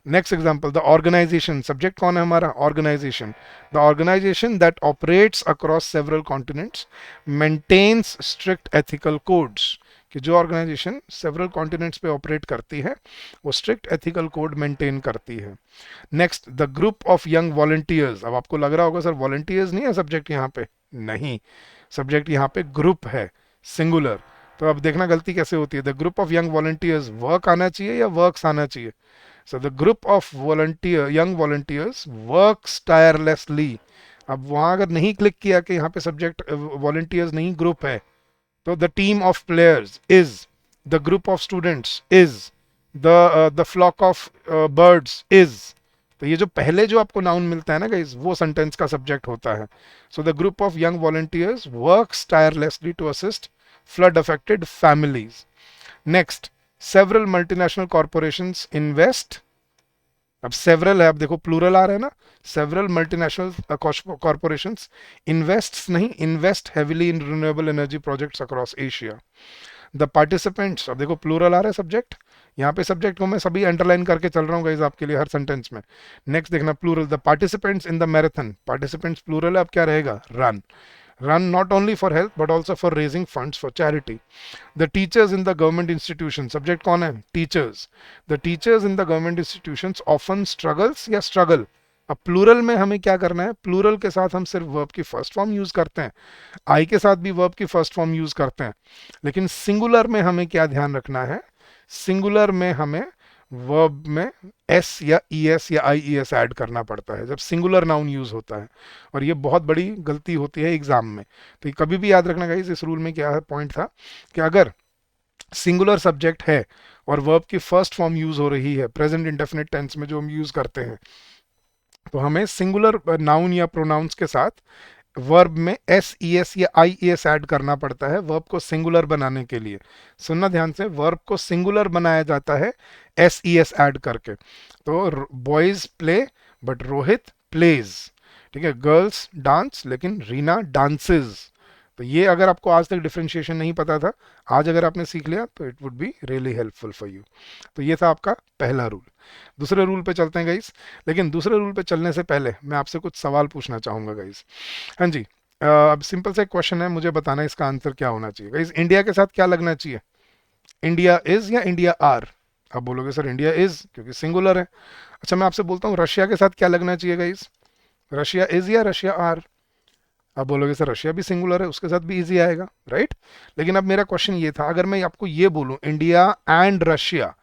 Next example, the organisation, subject कौन है हमारा? Organisation. The organisation that operates across several continents maintains strict ethical codes. कि जो organisation several continents पे operate करती है वो strict ethical code maintain करती है। Next, the group of young volunteers. अब आपको लग रहा होगा सर वॉलंटियर्स नहीं है सब्जेक्ट यहाँ पे, नहीं, सब्जेक्ट यहाँ पे ग्रुप है, सिंगुलर। तो अब देखना गलती कैसे होती है, the group of young volunteers, work आना चाहिए या वर्क्स आना चाहिए? So the group of young volunteers works tirelessly। अब वहां अगर नहीं क्लिक किया कि यहाँ पे सब्जेक्ट वॉलंटियर्स नहीं ग्रुप है, तो the team of players is, the group of students is, the flock of birds is. तो ये जो पहले जो आपको नाउन मिलता है ना गाइस, वो सेंटेंस का सब्जेक्ट होता है। So the group of young volunteers works tirelessly to assist flood affected families. Next, several multinational corporations invest. अब सेवरल है, अब देखो प्लूरल आ रहा है ना, सेवरल मल्टीनेशनल कॉर्पोरेशंस इन्वेस्ट्स नहीं, invest heavily in renewable energy projects across Asia. The participants, अब देखो प्लूरल आ रहा है सब्जेक्ट, यहाँ पे सब्जेक्ट को मैं सभी अंडरलाइन करके चल रहा हूँ गाइस आपके लिए हर सेंटेंस में। नेक्स्ट देखना plural, the participants in the marathon, participants plural है, अब क्या रहेगा? Run. Run not only for health but also for raising funds for charity. The teachers in the government institutions, subject कौन है? Teachers. The teachers in the government institutions often struggles या struggle। अब plural में हमें क्या करना है? Plural के साथ हम सिर्फ वर्ब की फर्स्ट फॉर्म यूज करते हैं, आई के साथ भी वर्ब की फर्स्ट फॉर्म यूज करते हैं, लेकिन सिंगुलर में हमें क्या ध्यान रखना है? सिंगुलर में हमें वर्ब में एस या ई एस या आई ई एस ऐड करना पड़ता है जब सिंगुलर नाउन यूज होता है, और ये बहुत बड़ी गलती होती है एग्जाम में। तो कभी भी याद रखना गाइस, इस रूल में क्या पॉइंट था कि अगर सिंगुलर सब्जेक्ट है और वर्ब की फर्स्ट फॉर्म यूज हो रही है प्रेजेंट इंडेफिनिट टेंस में जो हम यूज करते हैं, तो हमें सिंगुलर नाउन या प्रोनाउंस के साथ वर्ब में एस ई एस या आई ई एस ऐड करना पड़ता है वर्ब को सिंगुलर बनाने के लिए। सुनना ध्यान से, वर्ब को सिंगुलर बनाया जाता है एस ई एस ऐड करके। तो boys play but Rohit plays, ठीक है। गर्ल्स डांस लेकिन रीना डांसेस। तो ये अगर आपको आज तक डिफ्रेंशिएशन नहीं पता था, आज अगर आपने सीख लिया तो it would be really helpful for you. तो ये था आपका पहला रूल। दूसरे रूल पे चलते हैं गाइस। लेकिन दूसरे रूल पे चलने से पहले मैं आपसे कुछ सवाल पूछना चाहूंगा गाइस। हाँ जी। अब सिंपल सा एक क्वेश्चन है, मुझे बताना है इसका आंसर क्या होना चाहिए गाइस। इंडिया के साथ क्या लगना चाहिए? इंडिया इज या इंडिया आर? आप बोलोगे सर इंडिया इज क्योंकि सिंगुलर है। अच्छा मैं आपसे बोलता हूँ रशिया के साथ क्या लगना चाहिए गाइस? रशिया इज या रशिया आर? आप बोलोगे सर रशिया भी सिंगुलर है, उसके साथ भी इजी आएगा, राइट। लेकिन अब मेरा क्वेश्चन ये था, अगर मैं आपको ये बोलूं इंडिया एंड रशिया,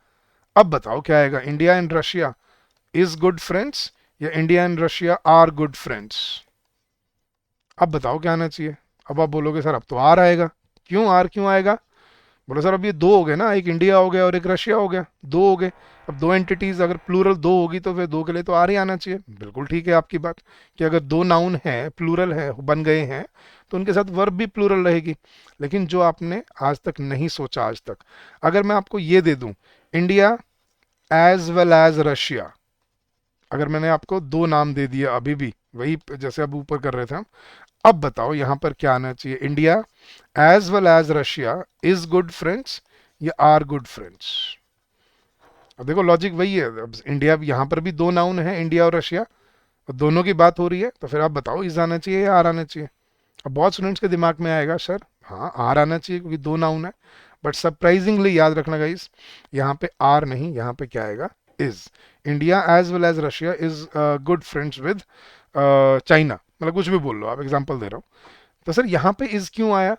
अब बताओ क्या आएगा? India and Russia is good friends या India and Russia are good friends? अब बताओ क्या आना चाहिए? अब आप बोलोगे सर अब तो आर आएगा। क्यों आर क्यों आएगा? बोलो सर अब ये दो हो गए ना, एक इंडिया हो गया और एक रशिया हो गया, दो हो गए। अब दो एंटिटीज अगर प्लूरल दो होगी तो फिर दो के लिए तो आर ही आना चाहिए। बिल्कुल ठीक है आपकी बात कि अगर दो नाउन है प्लूरल है बन गए हैं तो उनके साथ वर्ब भी प्लूरल रहेगी। लेकिन जो आपने आज तक नहीं सोचा आज तक, अगर मैं आपको ये दे दूं India as well as Russia, अगर मैंने आपको दो नाम दे दिया अभी भी वही जैसे अब ऊपर कर रहे थे हम, अब बताओ यहां पर क्या आना चाहिए? India as well as Russia is good friends या आर गुड फ्रेंड्स? अब देखो लॉजिक वही है, अब इंडिया यहां पर भी दो नाउन है इंडिया और रशिया, और दोनों की बात हो रही है, तो फिर आप बताओ इज आना चाहिए या आर आना चाहिए? अब बहुत स्टूडेंट्स के दिमाग में आएगा सर हाँ आर आना चाहिए क्योंकि दो नाउन है, बट सरप्राइजिंगली याद रखना गाइस यहाँ पे आर नहीं, यहाँ पे क्या आएगा? Is. India as well as Russia is good friends with China, मतलब कुछ भी बोल लो आप, एग्जांपल दे रहा हूँ। तो सर यहाँ पे इज क्यों आया?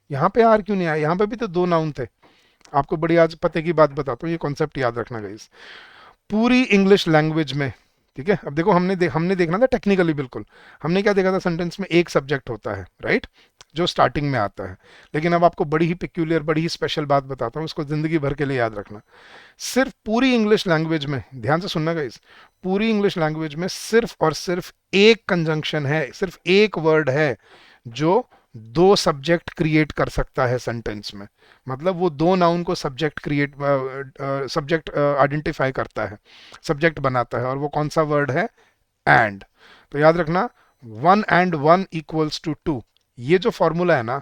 यहाँ पे आर क्यों नहीं आया? यहाँ पे भी तो दो नाउन थे। आपको बड़ी आज पते की बात बताता हूँ, ये कॉन्सेप्ट याद रखना गाइस। पूरी इंग्लिश लैंग्वेज में, ठीक है, अब देखो हमने देखना था टेक्निकली बिल्कुल। हमने क्या देखा था? सेंटेंस में एक सब्जेक्ट होता है, राइट, जो स्टार्टिंग में आता है। लेकिन अब आपको बड़ी ही पिक्यूलियर बड़ी ही स्पेशल बात बताता हूँ, उसको जिंदगी भर के लिए याद रखना। सिर्फ पूरी इंग्लिश लैंग्वेज में, ध्यान से सुनना गाइस, पूरी इंग्लिश लैंग्वेज में सिर्फ और सिर्फ एक कंजंक्शन है, सिर्फ एक वर्ड है जो दो सब्जेक्ट क्रिएट कर सकता है सेंटेंस में। मतलब वो दो नाउन को सब्जेक्ट आइडेंटिफाई करता है, सब्जेक्ट बनाता है, और वो कौन सा वर्ड है? एंड। तो याद रखना, one and one equals to two, ये जो फॉर्मूला है ना,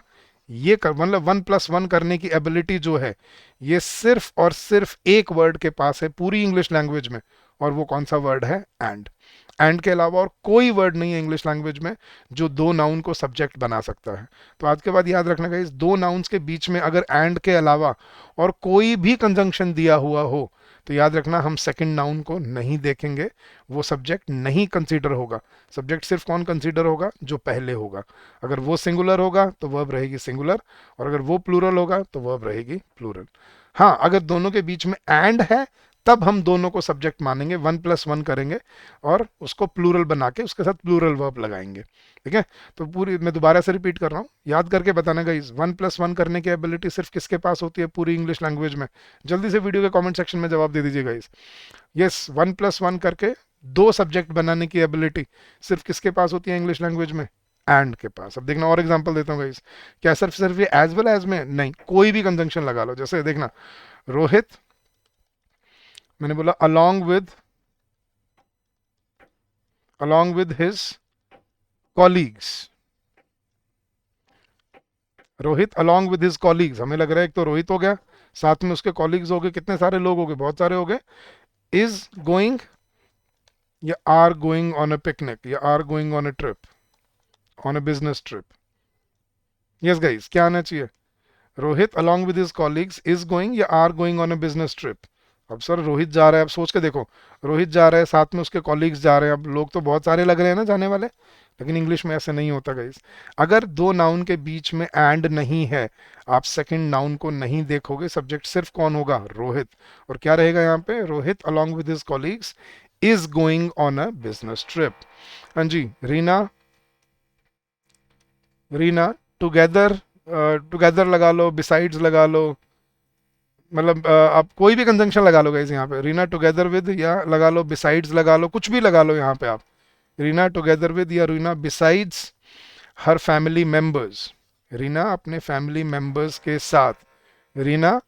ये कर मतलब वन प्लस वन करने की एबिलिटी जो है, ये सिर्फ और सिर्फ एक वर्ड के पास है पूरी इंग्लिश लैंग्वेज में, और वो कौन सा वर्ड है? एंड। एंड के अलावा और कोई वर्ड नहीं है इंग्लिश लैंग्वेज में जो दो नाउन को सब्जेक्ट बना सकता है। तो आज के बाद याद रखना गाइस, दो नाउन्स के बीच में अगर एंड के अलावा और कोई भी कंजंक्शन दिया हुआ हो तो याद रखना हम सेकंड नाउन को नहीं देखेंगे, वो सब्जेक्ट नहीं कंसीडर होगा। सब्जेक्ट सिर्फ कौन कंसीडर होगा? जो पहले होगा। अगर वो सिंगुलर होगा तो वर्ब रहेगी सिंगुलर, और अगर वो प्लूरल होगा तो वर्ब रहेगी प्लूरल। हाँ, अगर दोनों के बीच में एंड है तब हम दोनों को सब्जेक्ट मानेंगे, वन प्लस वन करेंगे और उसको प्लूरल बना के उसके साथ प्लूरल वर्ब लगाएंगे, ठीक है। तो पूरी मैं दोबारा से रिपीट कर रहा हूँ, याद करके बताना गाइस, वन प्लस वन करने की एबिलिटी सिर्फ किसके पास होती है पूरी इंग्लिश लैंग्वेज में? जल्दी से वीडियो के कमेंट सेक्शन में जवाब दे दीजिए guys. Yes, one plus one करके दो सब्जेक्ट बनाने की एबिलिटी सिर्फ किसके पास होती है इंग्लिश लैंग्वेज में? एंड के पास। अब देखना और एग्जांपल देता हूँ गाइस। क्या सिर्फ सिर्फ ये एज वेल एज में? नहीं, कोई भी कंजंक्शन लगा लो। जैसे देखना, रोहित, मैंने बोला along with his colleagues। Rohit along with his colleagues, हमें लग रहा है एक तो रोहित हो गया, साथ में उसके कॉलीग्स हो गए, कितने सारे लोग हो गए? बहुत सारे हो गए। इज गोइंग या are going on a picnic या are going on a trip, on a business trip? Yes guys, क्या आना चाहिए? Rohit along with his colleagues is going या are going on a business trip? अब सर रोहित जा रहा है, अब सोच के देखो, रोहित जा रहा है साथ में उसके कॉलीग्स जा रहे हैं, अब लोग तो बहुत सारे लग रहे हैं ना जाने वाले। लेकिन इंग्लिश में ऐसे नहीं होता गाइस। अगर दो नाउन के बीच में एंड नहीं है, आप सेकंड नाउन को नहीं देखोगे, सब्जेक्ट सिर्फ कौन होगा? रोहित। और क्या रहेगा यहाँ पे? Rohit along with his colleagues is going on a business trip। हाँ जी, रीना, रीना टुगेदर, टुगेदर लगा लो, बिसाइड्स लगा लो, मतलब आप कोई भी कंजंक्शन लगा लो गाइस यहाँ पे, रीना टुगेदर विद या लगा लो बिसाइड्स लगा लो, कुछ भी लगा लो यहाँ पे आप। रीना टुगेदर विद या Reena besides her family members, Reena अपने फैमिली मेंबर्स के साथ, रीना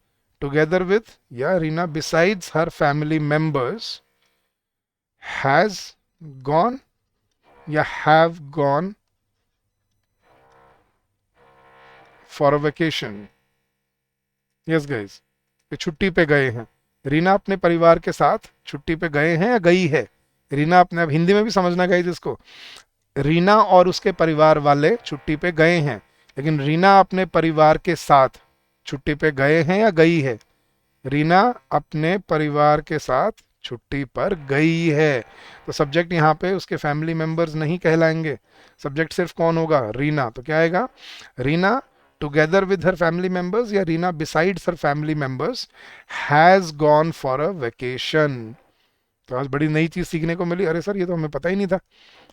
टुगेदर विद या Reena besides her family members has gone या have gone for a vacation. Yes guys, ये छुट्टी पे गए हैं। रीना अपने परिवार के साथ छुट्टी पे गए हैं या गई है। रीना अपने, अब हिंदी में भी समझना गाइस इसको, रीना और उसके परिवार वाले छुट्टी पे गए हैं, लेकिन रीना अपने परिवार के साथ छुट्टी पे गए हैं या गई है। रीना अपने परिवार के साथ छुट्टी पर गई है। तो सब्जेक्ट यहाँ पे उसके फैमिली मेंबर्स नहीं कहलाएंगे, सब्जेक्ट सिर्फ कौन होगा, रीना। तो क्या आएगा, Reena together with her family members या Reena besides her family members has gone for a vacation. तो आज बड़ी नई चीज सीखने को मिली, अरे सर ये तो हमें पता ही नहीं था।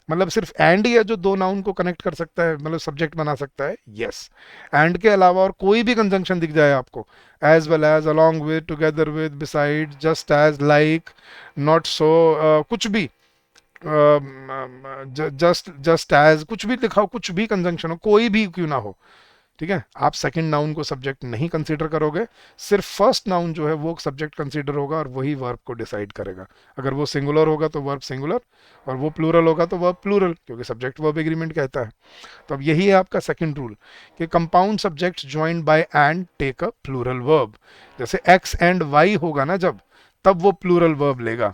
मतलब सिर्फ एंड ही है जो दो नाउन को कनेक्ट कर सकता है, मतलब सब्जेक्ट बना सकता है। यस, एंड के अलावा और कोई भी कंजंक्शन दिख जाए आपको, as well as, along with, together with, beside, just as, like, not so, कुछ भी, जस्ट जस्ट एज, कुछ भी लिखा हो, कुछ भी कंजंक्शन हो, कोई भी क्यों ना हो, ठीक है, आप सेकंड नाउन को सब्जेक्ट नहीं कंसीडर करोगे, सिर्फ फर्स्ट नाउन जो है वो सब्जेक्ट कंसीडर होगा और वही वर्ब को डिसाइड करेगा। अगर वो सिंगुलर होगा तो वर्ब सिंगुलर, और वो प्लूरल होगा तो वर्ब प्लूरल, क्योंकि सब्जेक्ट वर्ब एग्रीमेंट कहता है। तो अब यही है आपका सेकंड रूल कि compound subjects joined by and take a plural verb. जैसे एक्स एंड वाई होगा ना जब, तब वो प्लूरल वर्ब लेगा।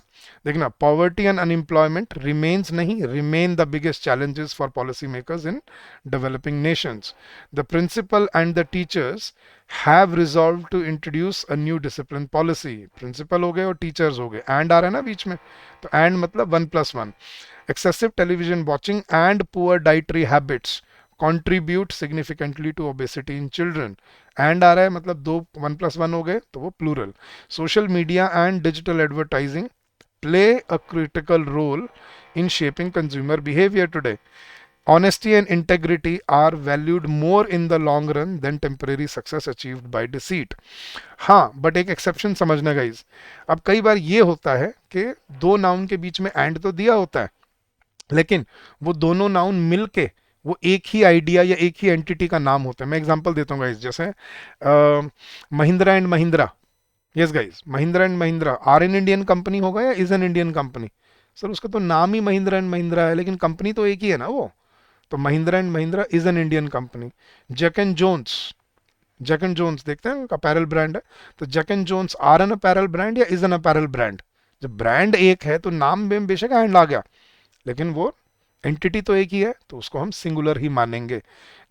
देखना, पॉवर्टी एंड अनएम्प्लॉयमेंट रिमेन्स नहीं, remain the biggest challenges for policy makers in developing nations. The principal and the teachers have resolve to introduce a new discipline policy. Principal हो गए और टीचर्स हो गए, and आ रहा है ना बीच में, तो एंड मतलब 1+1। excessive television watching and poor dietary habits contribute significantly to obesity in children। And आ रहा है मतलब दो, 1+1 हो गए तो वो plural. Social media and digital advertising play a critical role in shaping consumer behaviour today. Honesty and integrity are valued more in the long run than temporary success achieved by deceit। हाँ, but एक exception समझना guys. अब कई बार ये होता है कि दो नाउन के बीच में एंड तो दिया होता है, लेकिन वो दोनों नाउन मिलके वो एक ही आइडिया या एक ही एंटिटी का नाम होता है। मैं एग्जांपल देता हूँ गाइस, जैसे Mahindra and Mahindra. Yes guys, Mahindra and Mahindra are an Indian company होगा या is an Indian company? Sir उसका तो नाम ही महिंद्रा एंड महिंद्रा है, लेकिन कंपनी तो एक ही है ना वो। तो Mahindra and Mahindra is an Indian company. Jack and Jones, Jack and Jones देखते हैं, अपैरल ब्रांड है, तो Jack and Jones are an apparel brand या इज एन अपैरल ब्रांड? जब ब्रांड एक है तो नाम में बेशक हैंड आ गया, लेकिन वो एंटिटी तो एक ही है, तो उसको हम सिंगुलर ही मानेंगे।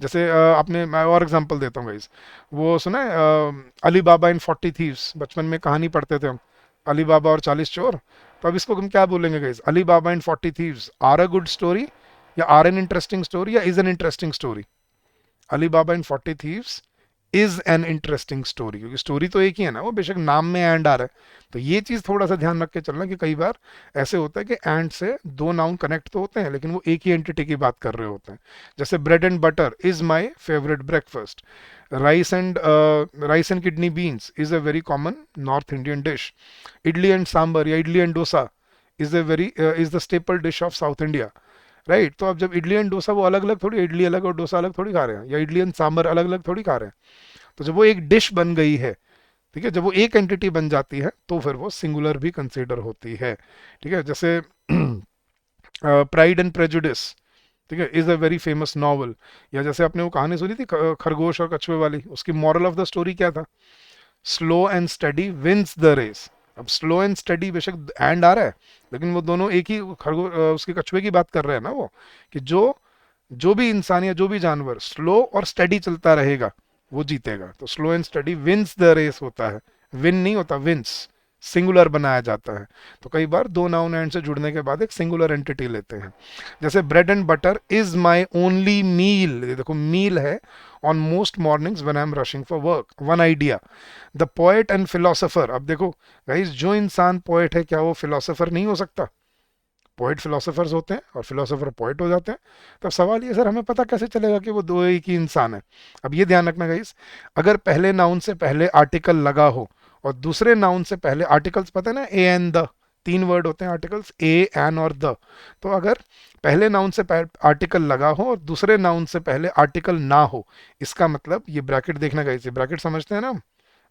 जैसे आपने, मैं और एग्जांपल देता हूँ गाइस, वो सुना है अली बाबा इन 40 थीव्स, बचपन में कहानी पढ़ते थे हम, अली बाबा और 40 चोर। तो अब इसको हम क्या बोलेंगे guys, Ali Baba and 40 thieves are a good story या आर एन इंटरेस्टिंग स्टोरी या is an interesting story? Ali Baba and 40 thieves is an interesting story, क्योंकि स्टोरी तो एक ही है ना, वो बेशक नाम में एंड आ रहा है। तो ये चीज थोड़ा सा ध्यान रख के चलना कि कई बार ऐसे होता है कि एंड से दो नाउन कनेक्ट तो होते हैं, लेकिन वो एक ही एंटिटी की बात कर रहे होते हैं। जैसे bread and butter is my favourite breakfast. Rice and kidney beans is a very common north Indian dish. Idli and sambar या idli and dosa is the staple dish of south India. Right, तो अब जब इडली एंड डोसा, वो अलग अलग थोड़ी, इडली अलग और डोसा अलग थोड़ी खा रहे हैं, या इडली एंड सांबर अलग अलग थोड़ी खा रहे हैं। तो जब वो एक डिश बन गई है, ठीक है, जब वो एक एंटिटी बन जाती है तो फिर वो सिंगुलर भी कंसीडर होती है। ठीक है, जैसे प्राइड एंड प्रेजुडिस, ठीक है, is a very famous novel. या जैसे आपने वो कहानी सुनी थी खरगोश और कछुए वाली, उसकी मॉरल ऑफ द स्टोरी क्या था, slow and steady wins the race. अब स्लो एंड स्टडी बेशक एंड आ रहा है, लेकिन वो दोनों एक ही खरगोश, उसके कछुए की बात कर रहे हैं ना वो, कि जो जो भी इंसान या जो भी जानवर स्लो और स्टडी चलता रहेगा वो जीतेगा। तो slow and steady wins the race होता है, विन नहीं होता, विंस सिंगुलर बनाया जाता है। तो कई बार दो नाउन एंड से जुड़ने के बाद एक सिंगुलर एंटिटी लेते हैं। जैसे bread and butter is my only meal, देखो मील है, on most mornings when I am rushing for work, one idea. The poet and philosopher, अब देखो गाइस, जो इंसान पोएट है क्या वो फिलोसोफर नहीं हो सकता? पोएट फिलोसोफर्स होते हैं और फिलोसोफर पोएट हो जाते हैं। तो अब सवाल ये, सर हमें पता कैसे चलेगा कि वो दो एक ही इंसान है? अब ये ध्यान रखना गाइस, अगर पहले नाउन से पहले आर्टिकल लगा हो और दूसरे नाउन से पहले, आर्टिकल्स पता है ना, ए एंड द, तीन वर्ड होते हैं आर्टिकल्स, ए, एन और द। तो अगर पहले नाउन से आर्टिकल लगा हो और दूसरे नाउन से पहले आर्टिकल ना हो, इसका मतलब, ये ब्रैकेट देखना गाइस, ये ब्रैकेट समझते हैं ना हम,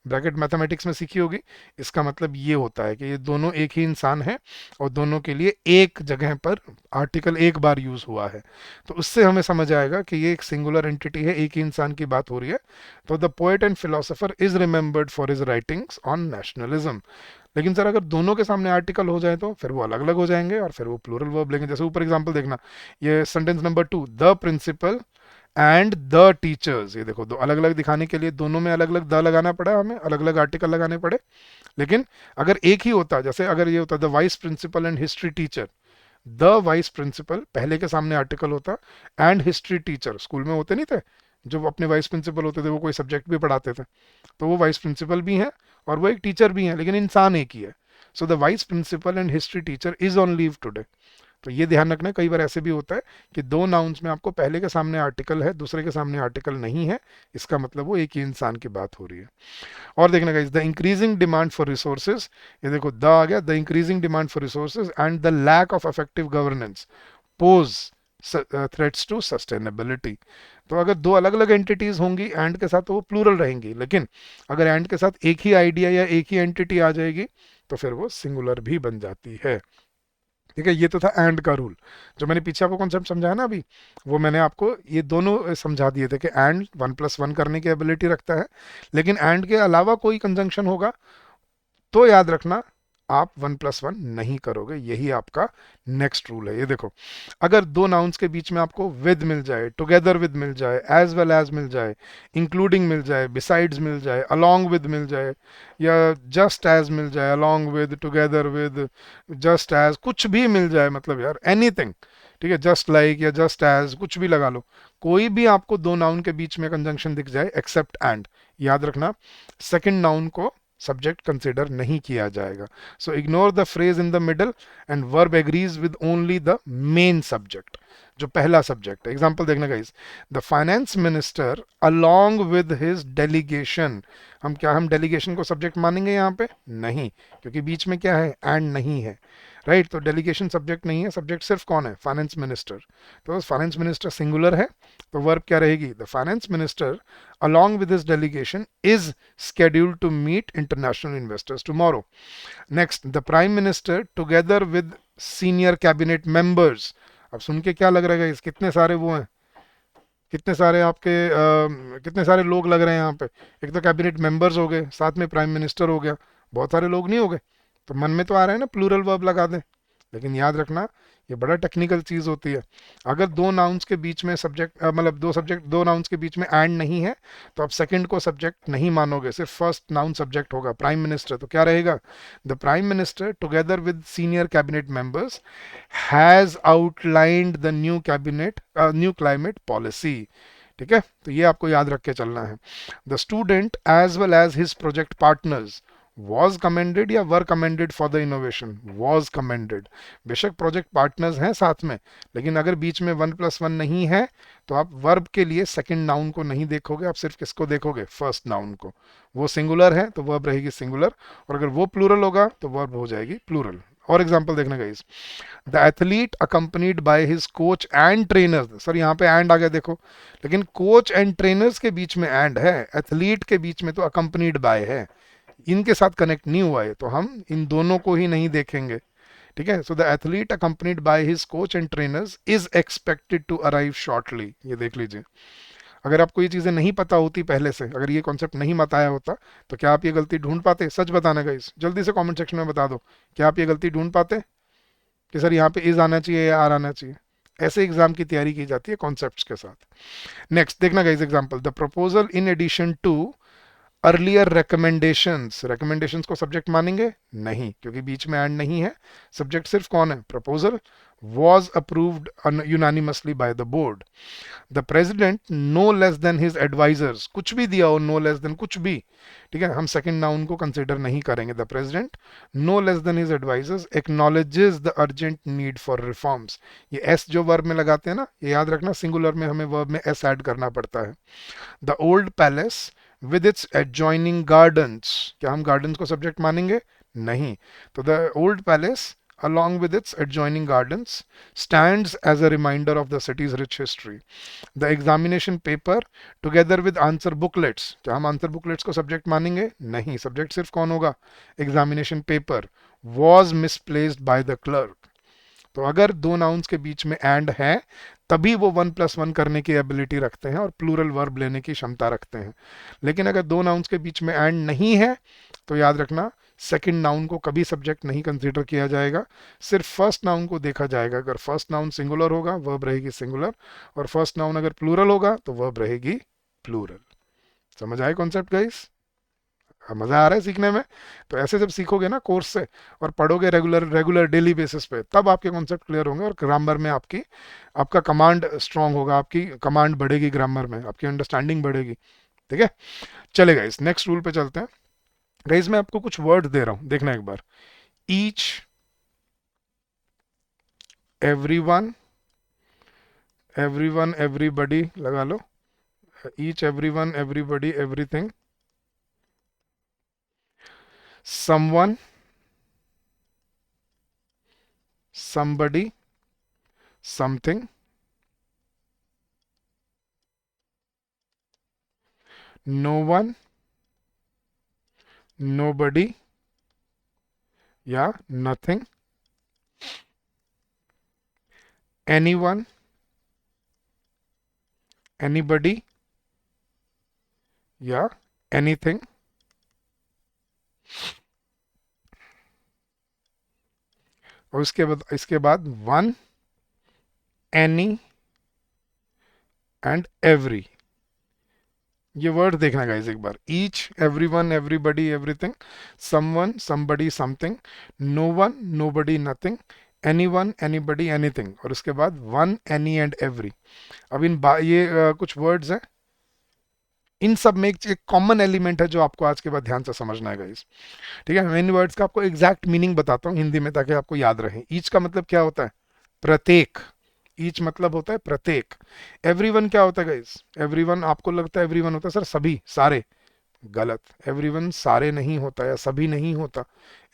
ब्रैकेट मैथमेटिक्स में सीखी होगी। इसका मतलब ये होता है कि ये दोनों एक ही इंसान है और दोनों के लिए एक जगह पर आर्टिकल एक बार यूज हुआ है। तो उससे हमें समझ आएगा कि ये एक सिंगुलर एंटिटी है, एक ही इंसान की बात हो रही है। तो the poet and philosopher is remembered for his writings on nationalism. लेकिन सर अगर दोनों के सामने आर्टिकल हो जाए तो फिर वो अलग अलग हो जाएंगे और फिर वो प्लूरल वर्ब लेंगे। जैसे ऊपर एग्जांपल देखना, ये sentence number 2, the principal and the teachers, ये देखो दो अलग अलग दिखाने के लिए दोनों में अलग अलग द लगाना पड़ा, हमें अलग अलग आर्टिकल लगाने पड़े। लेकिन अगर एक ही होता, जैसे अगर ये होता the vice principal and history teacher, the vice principal पहले के सामने आर्टिकल होता, एंड हिस्ट्री टीचर, स्कूल में होते नहीं थे जो अपने वाइस प्रिंसिपल होते थे, वो कोई सब्जेक्ट भी पढ़ाते थे, तो वो वाइस प्रिंसिपल भी हैं और वो एक टीचर भी हैं, लेकिन इंसान एक ही है। So the vice principal and history teacher is on leave today. तो ये ध्यान रखना, कई बार ऐसे भी होता है कि दो नाउन्स में आपको पहले के सामने आर्टिकल है, दूसरे के सामने आर्टिकल नहीं है, इसका मतलब वो एक ही इंसान की बात हो रही है। और देखना guys, the increasing demand for resources, ये देखो द आ गया, the increasing demand for resources and the lack of effective governance pose threats to sustainability. तो अगर दो अलग अलग एंटिटीज होंगी एंड के साथ तो वो प्लूरल रहेंगी, लेकिन अगर एंड के साथ एक ही आइडिया या एक ही एंटिटी आ जाएगी तो फिर वो सिंगुलर भी बन जाती है। ठीक है, ये तो था एंड का रूल। जो मैंने पीछे आपको कॉन्सेप्ट समझाया ना अभी, वो मैंने आपको ये दोनों समझा दिए थे कि एंड 1+1 करने की एबिलिटी रखता है, लेकिन एंड के अलावा कोई कंजंक्शन होगा तो याद रखना आप 1+1 नहीं करोगे, यही आपका नेक्स्ट रूल है। ये देखो, अगर दो नाउन्स के बीच में आपको विद मिल जाए, टुगेदर विद मिल जाए, एज वेल एज मिल जाए, इंक्लूडिंग मिल जाए, बिसाइड्स मिल जाए, अलोंग विद मिल जाए, या जस्ट एज मिल जाए, along with, together with, just as, कुछ भी मिल जाए, मतलब यार एनीथिंग, ठीक है, जस्ट लाइक या जस्ट एज, कुछ भी लगा लो, कोई भी आपको दो नाउन के बीच में कंजंक्शन दिख जाए एक्सेप्ट एंड, याद रखना सेकंड नाउन को सब्जेक्ट कंसिडर नहीं किया जाएगा। So ignore the phrase in the middle and verb agrees with only the main subject, जो पहला सब्जेक्ट है। एग्जांपल देखना guys, the finance minister along with his delegation, हम डेलीगेशन को सब्जेक्ट मानेंगे यहाँ पे नहीं, क्योंकि बीच में क्या है, एंड नहीं है, राइट। तो डेलीगेशन सब्जेक्ट नहीं है, सब्जेक्ट सिर्फ कौन है, फाइनेंस मिनिस्टर। तो फाइनेंस मिनिस्टर सिंगुलर है, तो वर्ब क्या रहेगी, the finance minister along with his delegation is scheduled to meet international investors tomorrow. Next, the prime minister together with senior cabinet members, अब सुन के क्या लग रहा है, कितने सारे वो हैं, कितने सारे आपके कितने सारे लोग लग रहे हैं यहाँ पे। एक तो कैबिनेट मेंबर्स हो गए, साथ में प्राइम मिनिस्टर हो गया, बहुत सारे लोग नहीं हो गए। तो मन में तो आ रहा है ना प्लूरल वर्ब लगा दें, लेकिन याद रखना ये बड़ा टेक्निकल चीज होती है। अगर दो नाउन्स के बीच में सब्जेक्ट मतलब दो नाउन्स के बीच में एंड नहीं है तो आप सेकंड को सब्जेक्ट नहीं मानोगे, सिर्फ फर्स्ट नाउन सब्जेक्ट होगा, प्राइम मिनिस्टर। तो क्या रहेगा, the prime minister together with senior cabinet members has outlined the new climate policy. ठीक है, तो ये आपको याद रख के चलना है। The student as well as his project partners was commended या were commended for the innovation, was commended. बेशक प्रोजेक्ट पार्टनर्स हैं साथ में, लेकिन अगर बीच में 1+1 नहीं है तो आप वर्ब के लिए सेकंड नाउन को नहीं देखोगे, आप सिर्फ किसको देखोगे, फर्स्ट नाउन को। वो सिंगुलर है तो वर्ब रहेगी सिंगुलर, और अगर वो प्लूरल होगा तो वर्ब हो जाएगी प्लूरल। और एग्जांपल देखना guys, the athlete accompanied by his coach and trainers, sir यहाँ पे एंड आ गया देखो, लेकिन कोच एंड ट्रेनर्स के बीच में एंड है, एथलीट के बीच में तो अकम्पनीड बाय है, इनके साथ कनेक्ट नहीं हुआ है, तो हम इन दोनों को ही नहीं देखेंगे। ठीक है, so the athlete accompanied by his coach and trainers is expected to arrive shortly. ये देख लीजिए, अगर आपको ये चीजें नहीं पता होती पहले से, अगर ये कॉन्सेप्ट नहीं बताया होता तो क्या आप ये गलती ढूंढ पाते, सच बताना गाइस, जल्दी से कमेंट सेक्शन में बता दो, क्या आप ये गलती ढूंढ पाते कि सर यहाँ पे इज आना चाहिए या आर आना चाहिए। ऐसे एग्जाम की तैयारी की जाती है कॉन्सेप्ट्स के साथ। नेक्स्ट देखना guys example, the proposal in addition to earlier recommendations, recommendations को सब्जेक्ट मानेंगे नहीं, क्योंकि बीच में एंड नहीं है, सब्जेक्ट सिर्फ कौन है, proposal, was approved unanimously by the board. The president no less than his advisors, कुछ भी दिया हो, no less than कुछ भी, ठीक है, हम सेकंड नाउन को कंसिडर नहीं करेंगे। The president no less than his advisors acknowledges the urgent need for reforms, ये s जो वर्ब में लगाते हैं ना, ये याद रखना सिंगुलर में हमें वर्ब में s ऐड करना पड़ता है। The old palace with its adjoining gardens, क्या हम गार्डन्स को सब्जेक्ट मानेंगे नहीं। तो the old palace along with its adjoining gardens stands as a reminder of the city's rich history. The examination paper together with answer booklets, क्या हम answer booklets को subject मानेंगे? नहीं, सब्जेक्ट सिर्फ कौन होगा? Examination paper. was misplaced by the clerk। तो अगर दो नाउन्स के बीच में एंड है तभी वो 1+1 करने की एबिलिटी रखते हैं और प्लूरल वर्ब लेने की क्षमता रखते हैं। लेकिन अगर दो नाउन्स के बीच में एंड नहीं है तो याद रखना सेकंड नाउन को कभी सब्जेक्ट नहीं कंसीडर किया जाएगा, सिर्फ फर्स्ट नाउन को देखा जाएगा। अगर फर्स्ट नाउन सिंगुलर होगा वर्ब रहेगी सिंगुलर, और फर्स्ट नाउन अगर प्लूरल होगा तो वर्ब रहेगी प्लूरल। समझ आए कॉन्सेप्ट गाइस? मजा आ रहा है सीखने में? तो ऐसे जब सीखोगे ना कोर्स से और पढ़ोगे रेगुलर रेगुलर डेली बेसिस पे, तब आपके कॉन्सेप्ट क्लियर होंगे और ग्रामर में आपकी आपका कमांड स्ट्रांग होगा, आपकी कमांड बढ़ेगी, ग्रामर में आपकी अंडरस्टैंडिंग बढ़ेगी। ठीक है, चले गाइस नेक्स्ट रूल पे चलते हैं। गाइस मैं आपको कुछ वर्ड दे रहा हूं, देखना एक बार। ईच, एवरीवन, एवरीवन एवरीबडी लगा लो, each everyone everybody everything, someone, somebody, something, no one, nobody या nothing, anyone, anybody या anything, और इसके बाद वन, एनी एंड एवरी। ये वर्ड देखना गाइस एक बार। Each, everyone everybody everything, someone somebody something, no one nobody nothing, anyone anybody anything, और उसके बाद वन, एनी एंड एवरी। अब ये कुछ वर्ड्स हैं, इन सब में एक कॉमन एलिमेंट है जो आपको आज के बाद ध्यान से समझना है गाइस। ठीक है, मैं इन वर्ड्स का आपको एग्जैक्ट मीनिंग बताता हूँ हिंदी में ताकि आपको याद रहे। ईच का मतलब क्या होता है? प्रत्येक। ईच मतलब होता है प्रत्येक। एवरीवन क्या होता है गाइस? एवरीवन, आपको लगता है एवरीवन होता है सर सभी, सारे। गलत, एवरीवन सारे नहीं होता या सभी नहीं होता।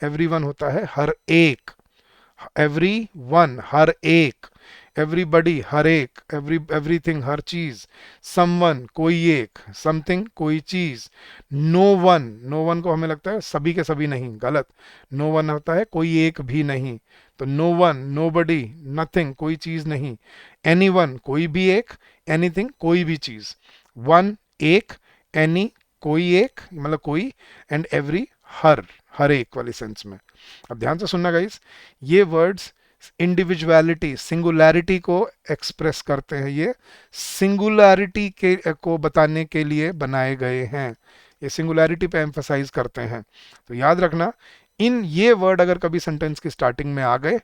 एवरीवन होता है हर एक। एवरी वन हर एक, एवरीबडी हर एक, एवरीथिंग हर चीज, समवन कोई एक, समथिंग कोई चीज, नो वन, नो वन को हमें लगता है सभी के सभी नहीं, गलत। नो वन होता है कोई एक भी नहीं। तो नो वन, नो बडी, नथिंग कोई चीज नहीं, एनी वन कोई भी एक, एनीथिंग कोई भी चीज, वन एक, एनी कोई एक मतलब कोई, एंड एवरी हर एक वाली सेंस में। अब ध्यान से सुनना गाइस, ये वर्ड्स इंडिविजुअलिटी सिंगुलैरिटी को एक्सप्रेस करते हैं। ये सिंगुलैरिटी के को बताने के लिए बनाए गए हैं, ये सिंगुलैरिटी पे एम्फसाइज करते हैं। तो याद रखना, इन ये वर्ड अगर कभी सेंटेंस की स्टार्टिंग में आ गए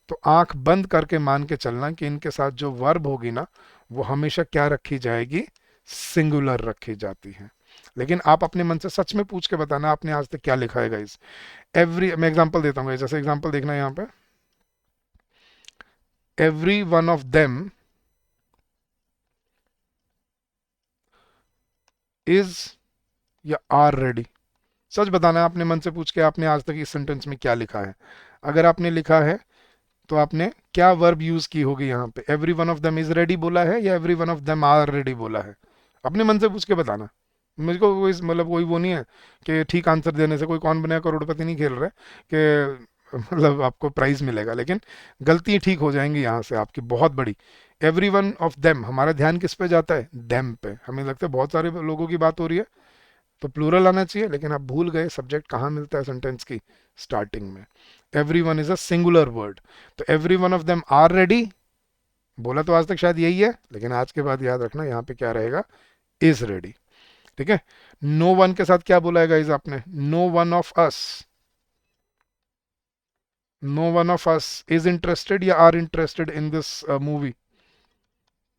तो आंख बंद करके मान के चलना कि इनके साथ जो वर्ब होगी ना वो हमेशा क्या रखी जाएगी? सिंगुलर रखी जाती है। लेकिन आप अपने मन से सच में पूछ के बताना आपने आज तक क्या लिखा है गाइस। एवरी, मैं एग्जांपल देता हूँ, जैसे एग्जांपल देखना यहाँ पे, every one of them is या आर रेडी। सच बताना है अपने मन से पूछ के आपने आज तक इस सेंटेंस में क्या लिखा है। अगर आपने लिखा है तो आपने क्या वर्ब यूज की होगी यहाँ पे? Every one of them is ready बोला है या every one of them are ready बोला है? अपने मन से पूछ के बताना। मुझको कोई मतलब कोई वो नहीं है कि ठीक आंसर देने से कोई कौन बनेगा करोड़पति नहीं खेल रहे कि मतलब आपको प्राइज मिलेगा, लेकिन गलती ठीक हो जाएंगी यहाँ से आपकी बहुत बड़ी। एवरी वन ऑफ देम, हमारा ध्यान किस पे जाता है? देम पे। हमें लगता है बहुत सारे लोगों की बात हो रही है तो प्लूरल आना चाहिए, लेकिन आप भूल गए सब्जेक्ट कहाँ मिलता है सेंटेंस की स्टार्टिंग में। Every one is a singular word. तो every one of them are ready बोला तो आज तक शायद यही है, लेकिन आज के बाद याद रखना यहाँ पे क्या रहेगा? Is ready. ठीक है, नो वन के साथ क्या बोला है गाइस आपने? No one of us, no one of us is interested या are interested in this movie?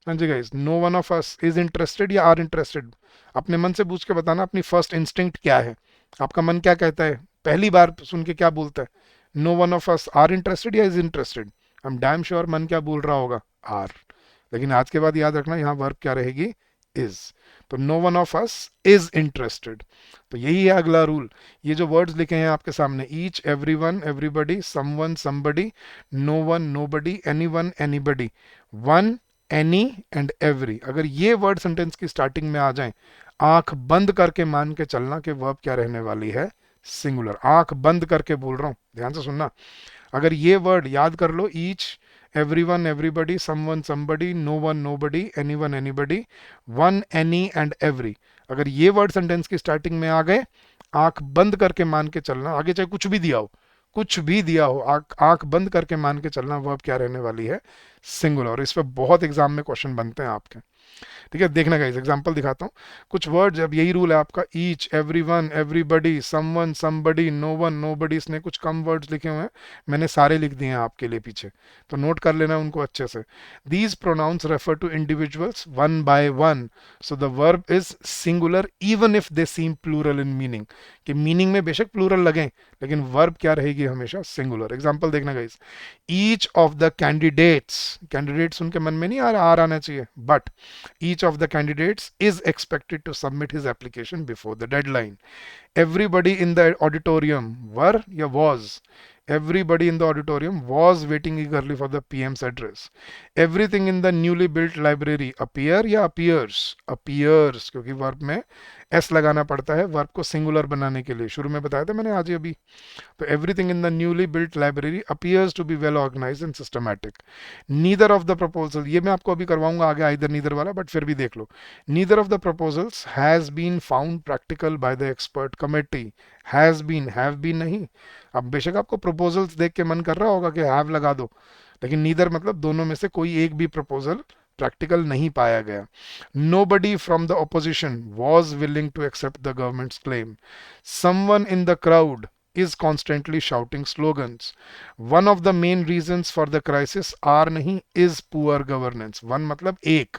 हाँ जी guys, no one of us is interested या आर इंटरेस्टेड। अपने मन से पूछ के बताना अपनी फर्स्ट इंस्टिंक्ट क्या है, आपका मन क्या कहता है, पहली बार सुन के क्या बोलता है? No one of us are interested या is interested? I am damn sure मन क्या बोल रहा होगा? आर। लेकिन आज के बाद याद रखना यहाँ वर्ब क्या रहेगी? इज। तो no one of us is interested. तो यही है अगला रूल। ये जो वर्ड्स लिखे हैं आपके सामने, each, everyone, everybody, someone, somebody, no one, nobody, anyone, anybody, one, any and every, अगर ये वर्ड सेंटेंस की स्टार्टिंग में आ जाएं, आंख बंद करके मान के चलना कि वर्ब क्या रहने वाली है, सिंगुलर। आंख बंद करके बोल रहा हूं, ध्यान से सुनना। अगर ये वर्ड याद कर लो, each, everyone, everybody, someone, somebody, no one, nobody, anyone, anybody, one, any and every, अगर ये वर्ड सेंटेंस की स्टार्टिंग में आ गए, आंख बंद करके मान के चलना, आगे चाहे कुछ भी दिया हो, कुछ भी दिया हो, आंख बंद करके मान के चलना वर्ब क्या रहने वाली है, सिंगुलर। और इस पर बहुत एग्जाम में क्वेश्चन बनते हैं आपके। ठीक है, देखना गाइस, एग्जांपल दिखाता हूँ। कुछ वर्ड्स, अब यही रूल है आपका, each, everyone, everybody, someone, somebody, no one, nobody, इसने कुछ कम वर्ड्स लिखे हुए हैं, मैंने सारे लिख दिए हैं आपके लिए पीछे, तो नोट कर लेना उनको अच्छे से। These pronouns refer to individuals one by one, so the verb is singular even if they seem plural in meaning, कि मीनिंग में बेशक प्लूरल लगें, लेकिन वर्ब क्या रहेगी, हमेशा सिंगुलर। एग्जाम्पल देखना guys, each of the candidates, candidates उनके मन में नहीं आ रहा, आर आना चाहिए, but each of the candidates is expected to submit his application before the deadline. Everybody in the auditorium were या was, everybody in the auditorium was waiting eagerly for the PM's address. Everything in the newly built library appear या appears, appears क्योंकि verb में s लगाना पड़ता है verb को singular बनाने के लिए, शुरू में बताया था मैंने आज ही अभी। तो everything in the newly built library appears to be well organised and systematic. Neither of the proposal, ये मैं आपको अभी करवाऊंगा आगे आइदर नीदर वाला, बट फिर भी देख लो। Neither of the proposals has been found practical by the expert committee. Has been, have been नहीं। अब बेशक आपको प्रपोजल्स देख के मन कर रहा होगा कि हैव लगा दो, लेकिन नीदर मतलब दोनों में से कोई एक भी प्रपोजल प्रैक्टिकल नहीं पाया गया। Nobody from the opposition was willing to accept the government's claim. Someone in the crowd is constantly shouting slogans. One of the main reasons for the crisis are नहीं is poor governance. One मतलब एक,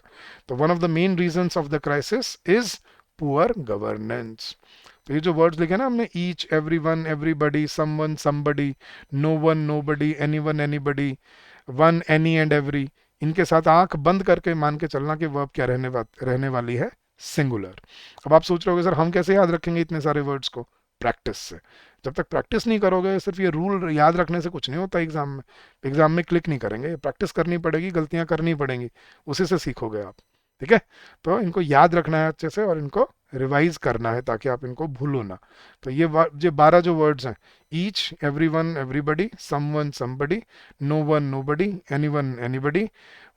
तो one of the main reasons of the crisis is poor governance. तो ये जो words लिखे ना हमने, each, everyone, everybody, someone, somebody, no one, nobody, anyone, anybody, one, any and every, इनके साथ आंख बंद करके मान के चलना कि वर्ब क्या रहने वाली है, सिंगुलर। अब आप सोच रहे होगे सर हम कैसे याद रखेंगे इतने सारे वर्ड्स को, प्रैक्टिस से। जब तक प्रैक्टिस नहीं करोगे, सिर्फ ये रूल याद रखने से कुछ नहीं होता एग्जाम में, एग्जाम में क्लिक नहीं करेंगे, प्रैक्टिस करनी पड़ेगी, गलतियां करनी पड़ेंगी, उसी से सीखोगे आप। ठीक है, तो इनको याद रखना है अच्छे से और इनको रिवाइज करना है ताकि आप इनको भूलो ना। तो ये 12 जो वर्ड्स हैं, each, everyone, everybody, someone, somebody, no one, nobody, anyone, anybody,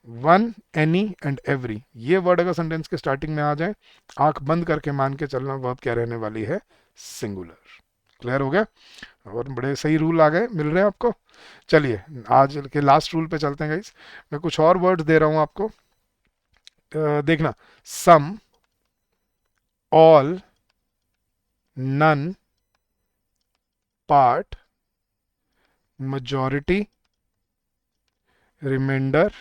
one, any and every, ये वर्ड अगर सेंटेंस के स्टार्टिंग में आ जाए, आंख बंद करके मान के चलना वर्ब क्या रहने वाली है, सिंगुलर। क्लियर हो गया, और बड़े सही रूल आ गए, मिल रहे हैं आपको। चलिए आज के लास्ट रूल पे चलते हैं गाइस। मैं कुछ और वर्ड्स दे रहा हूं आपको, देखना, some, all, none, part, majority, reminder,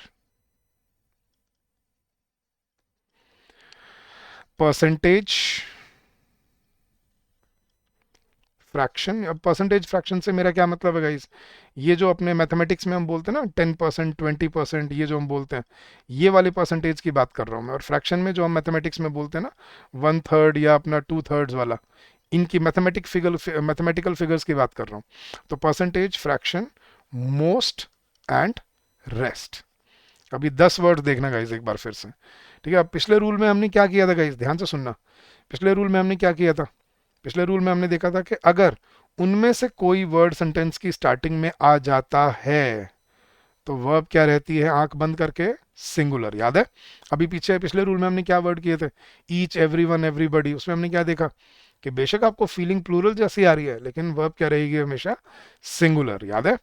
percentage, fraction. अब परसेंटेज फ्रैक्शन से मेरा क्या मतलब है गाइस, ये जो अपने मैथमेटिक्स में हम बोलते हैं ना 10%, 20%, ये जो हम बोलते हैं, ये वाले परसेंटेज की बात कर रहा हूँ मैं। और फ्रैक्शन में जो हम मैथमेटिक्स में बोलते हैं ना 1/3 या अपना 2/3 वाला, इनकी मैथमेटिकल फिगर्स की बात कर रहा हूँ। तो percentage, fraction, most and rest. अभी 10 वर्ड देखना गाइस एक बार फिर से। ठीक है, अब पिछले रूल में हमने क्या किया था गाइस, ध्यान से सुनना। पिछले रूल में हमने क्या किया था, पिछले रूल में हमने देखा था कि अगर उनमें से कोई वर्ड सेंटेंस की स्टार्टिंग में आ जाता है तो वर्ब क्या रहती है, आंख बंद करके सिंगुलर। याद है, अभी पीछे पिछले रूल में हमने क्या वर्ड किए थे, ईच, एवरीवन, एवरीबडी, उसमें हमने क्या देखा कि बेशक आपको फीलिंग प्लूरल जैसी आ रही है, लेकिन वर्ब क्या रहेगी, हमेशा सिंगुलर। याद है,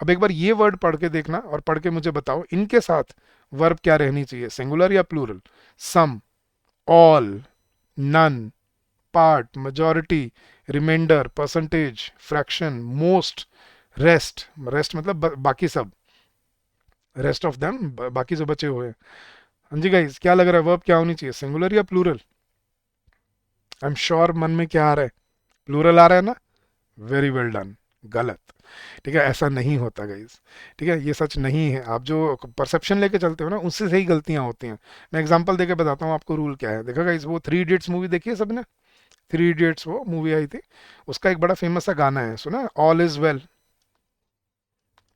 अब एक बार ये वर्ड पढ़ के देखना और पढ़ के मुझे बताओ इनके साथ वर्ब क्या रहनी चाहिए, सिंगुलर या plural. Some, all, none, part, majority, reminder, percentage, fraction, most, rest. Rest मतलब बाकी सब, रेस्ट ऑफ देम, बाकी जो बचे हुए हैं। हाँ जी गाइस, क्या लग रहा है वर्ब क्या होनी चाहिए, सिंगुलर या प्लूरल? आई एम श्योर मन में क्या आ रहा है, प्लूरल आ रहा है ना, वेरी वेल डन। गलत। ठीक है, ऐसा नहीं होता गाइज। ठीक है, ये सच नहीं है। आप जो परसेप्शन लेके चलते हो ना, उससे सही गलतियां होती हैं। मैं एग्जांपल देके बताता हूँ आपको रूल क्या है। देखा गाइज, वो थ्री इडियट्स मूवी देखी है सबने? थ्री इडियट्स वो मूवी आई थी, उसका एक बड़ा फेमस सा गाना है, सुना? All is well.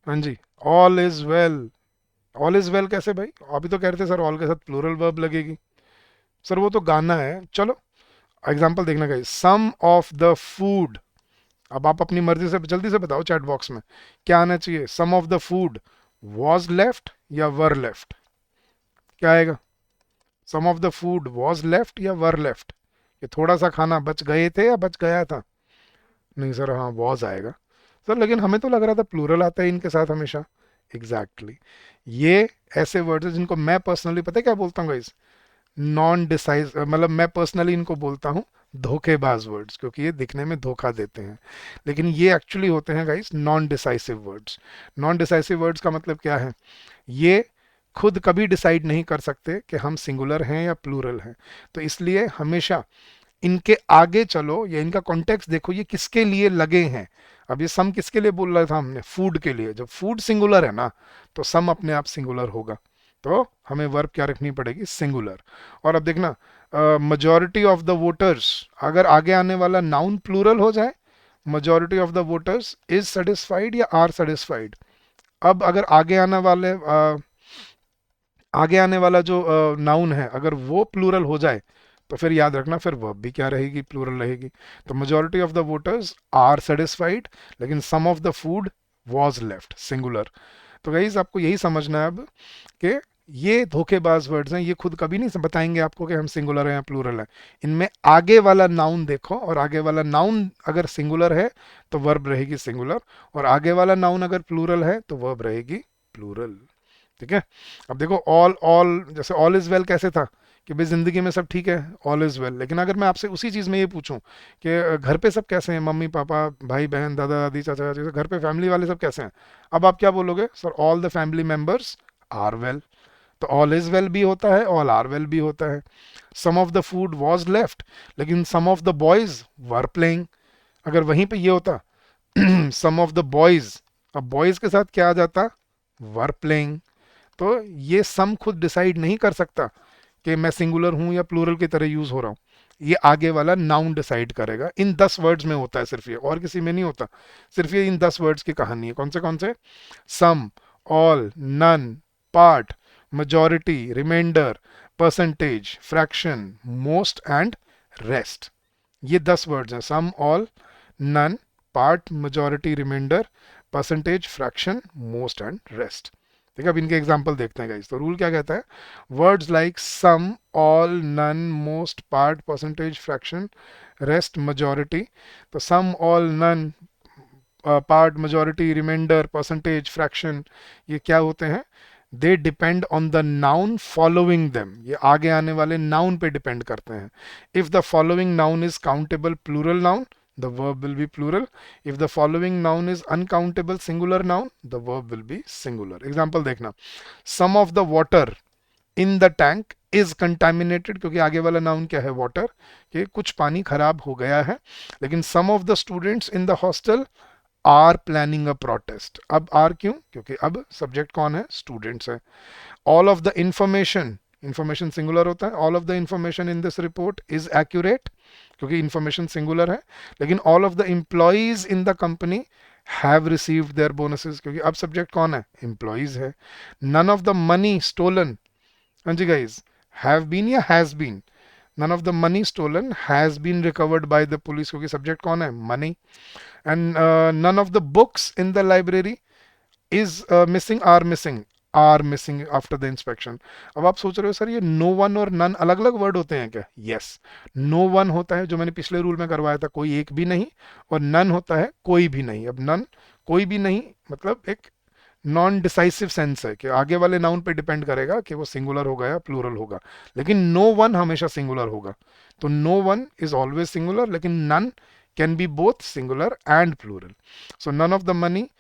हाँ जी, all is well. All is well कैसे भाई? अभी तो कह रहे थे सर ऑल के साथ प्लूरल वर्ब लगेगी। सर वो तो गाना है। चलो एग्जांपल देखना guys, some of the food. अब आप अपनी मर्जी से जल्दी से बताओ चैट बॉक्स में, क्या आना चाहिए? Some of the food was left या वर लेफ्ट? क्या आएगा? Some of the food was left या वर लेफ्ट? ये थोड़ा सा खाना बच गए थे या बच गया था? नहीं सर, हाँ वॉज आएगा। सर लेकिन हमें तो लग रहा था प्लूरल आता है इनके साथ हमेशा। Exactly exactly. ये ऐसे वर्ड्स हैं जिनको मैं पर्सनली, पता है क्या बोलता हूँ गाइस? नॉन डिसाइज, मतलब मैं पर्सनली इनको बोलता हूँ धोखेबाज वर्ड्स, क्योंकि ये दिखने में धोखा देते हैं, लेकिन ये एक्चुअली होते हैं guys non decisive words. Non decisive words का मतलब क्या है? ये खुद कभी डिसाइड नहीं कर सकते कि हम सिंगुलर हैं या प्लूरल हैं। तो इसलिए हमेशा इनके आगे चलो या इनका कॉन्टेक्स्ट देखो, ये किसके लिए लगे हैं। अब ये सम किसके लिए बोल रहा था हमने? फूड के लिए। जब फूड सिंगुलर है ना, तो सम अपने आप सिंगुलर होगा। तो हमें वर्ब क्या रखनी पड़ेगी? सिंगुलर। और अब देखना, majority ऑफ द वोटर्स, अगर आगे आने वाला नाउन प्लूरल हो जाए, majority of the voters is satisfied या आर सेटिस्फाइड। अब अगर आगे आने वाला जो नाउन है अगर वो प्लूरल हो जाए, तो फिर याद रखना फिर वर्ब भी क्या रहेगी? प्लूरल रहेगी। तो majority of the voters are satisfied, लेकिन some of the food was left, singular. तो गाइस आपको यही समझना है अब कि ये धोखेबाज वर्ड्स हैं, ये खुद कभी नहीं बताएंगे आपको कि हम सिंगुलर हैं या प्लूरल हैं। इनमें आगे वाला नाउन देखो, और आगे वाला नाउन अगर सिंगुलर है तो वर्ब रहेगी सिंगुलर, और आगे वाला नाउन अगर प्लूरल है तो वर्ब रहेगी प्लूरल। ठीक है? अब देखो, ऑल ऑल जैसे ऑल इज वेल कैसे था कि भाई जिंदगी में सब ठीक है, ऑल इज वेल। लेकिन अगर मैं आपसे उसी चीज में ये पूछूं कि घर पे सब कैसे हैं, मम्मी पापा भाई बहन दादा दादी चाचा चाची, घर पे फैमिली वाले सब कैसे हैं, अब आप क्या बोलोगे? Sir all the family members are well. तो ऑल इज वेल भी होता है, ऑल आर वेल भी होता है। Some of the food was left, लेकिन some of the boys were playing. अगर वहीं पे ये होता सम ऑफ द बॉयज, अब बॉयज के साथ क्या आ जाता? Were playing. तो ये सम खुद डिसाइड नहीं कर सकता कि मैं सिंगुलर हूं या प्लूरल की तरह यूज हो रहा हूं। ये आगे वाला नाउन डिसाइड करेगा। इन 10 वर्ड्स में होता है सिर्फ ये, और किसी में नहीं होता। सिर्फ ये इन 10 वर्ड्स की कहानी है। कौन से कौन से? Some, all, none, part, majority, reminder, percentage, fraction, most and rest. ये 10 वर्ड्स हैं, some, all, none, part, majority, reminder, percentage, fraction, most and rest. ठीक है, अब इनके एग्जाम्पल देखते हैं गाइस। तो रूल क्या कहता है? Words like some, all, none, most, part, percentage, fraction, rest, majority। तो some, all, none, part, majority, reminder, percentage, fraction, ये क्या होते हैं? They depend on the noun following them. ये आगे आने वाले नाउन पे डिपेंड करते हैं। If the following noun is countable plural noun, the verb will be plural. If the following noun is uncountable singular noun, the verb will be singular. Example देखना, some of the water in the tank is contaminated, क्योंकि आगे वाला noun क्या है? Water, कि कुछ पानी खराब हो गया है। लेकिन some of the students in the hostel are planning a protest. अब आर क्यों? क्योंकि अब सब्जेक्ट कौन है? स्टूडेंट्स है। All of the information, information singular होता है, all of the information in this report is accurate, क्योंकि इंफॉर्मेशन सिंगुलर है। लेकिन all of the employees in the company have received their bonuses, क्योंकि अब सब्जेक्ट कौन है? एम्प्लॉयज है। None of the money stolen, हाँ जी गाइज, हैव बीन या has been? None of the money stolen has been recovered by the police, क्योंकि subject कौन है? Money. And none of the books in the library is missing, are missing after the inspection। अब आप सोच रहे हो sir ये no one और नन अलग अलग वर्ड होते हैं क्या? यस, नो वन होता है जो मैंने पिछले रूल में करवाया था, कोई एक भी नहीं, और नन होता है कोई भी नहीं। अब नन, कोई भी नहीं, मतलब एक नॉन डिसाइसिव सेंस है कि आगे वाले नाउन पे डिपेंड करेगा कि वो सिंगुलर होगा या प्लूरल होगा। लेकिन नो वन हमेशा सिंगुलर होगा। तो no one is always singular, लेकिन none can be both singular and plural. So none of the money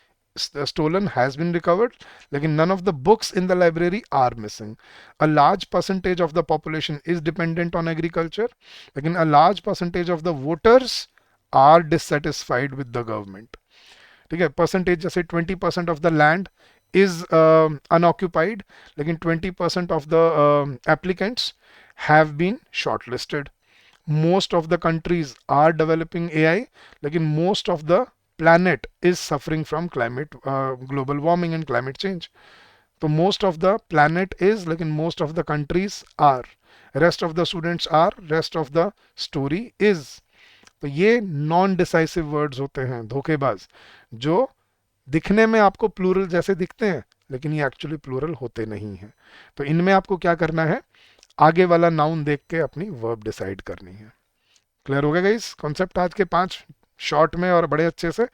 stolen has been recovered, lekin none of the books in the library are missing. A large percentage of the population is dependent on agriculture, lekin a large percentage of the voters are dissatisfied with the government. ठीक है, percentage जैसे 20% of the land is unoccupied, लेकिन 20% of the applicants have been shortlisted. Most of the countries are developing AI, लेकिन most of the planet is suffering from climate global warming and climate change. तो most of the planet is, लेकिन most of the countries are, rest of the students are, rest of the story is. तो ये non decisive words होते हैं, धोखेबाज, जो दिखने में आपको प्लूरल जैसे दिखते हैं, लेकिन ये एक्चुअली प्लूरल होते नहीं हैं। तो इनमें आपको क्या करना है, आगे वाला नाउन देख के अपनी वर्ब डिसाइड करनी है। क्लियर हो गया गाइस कॉन्सेप्ट आज के 5 शॉर्ट में और बड़े अच्छे से।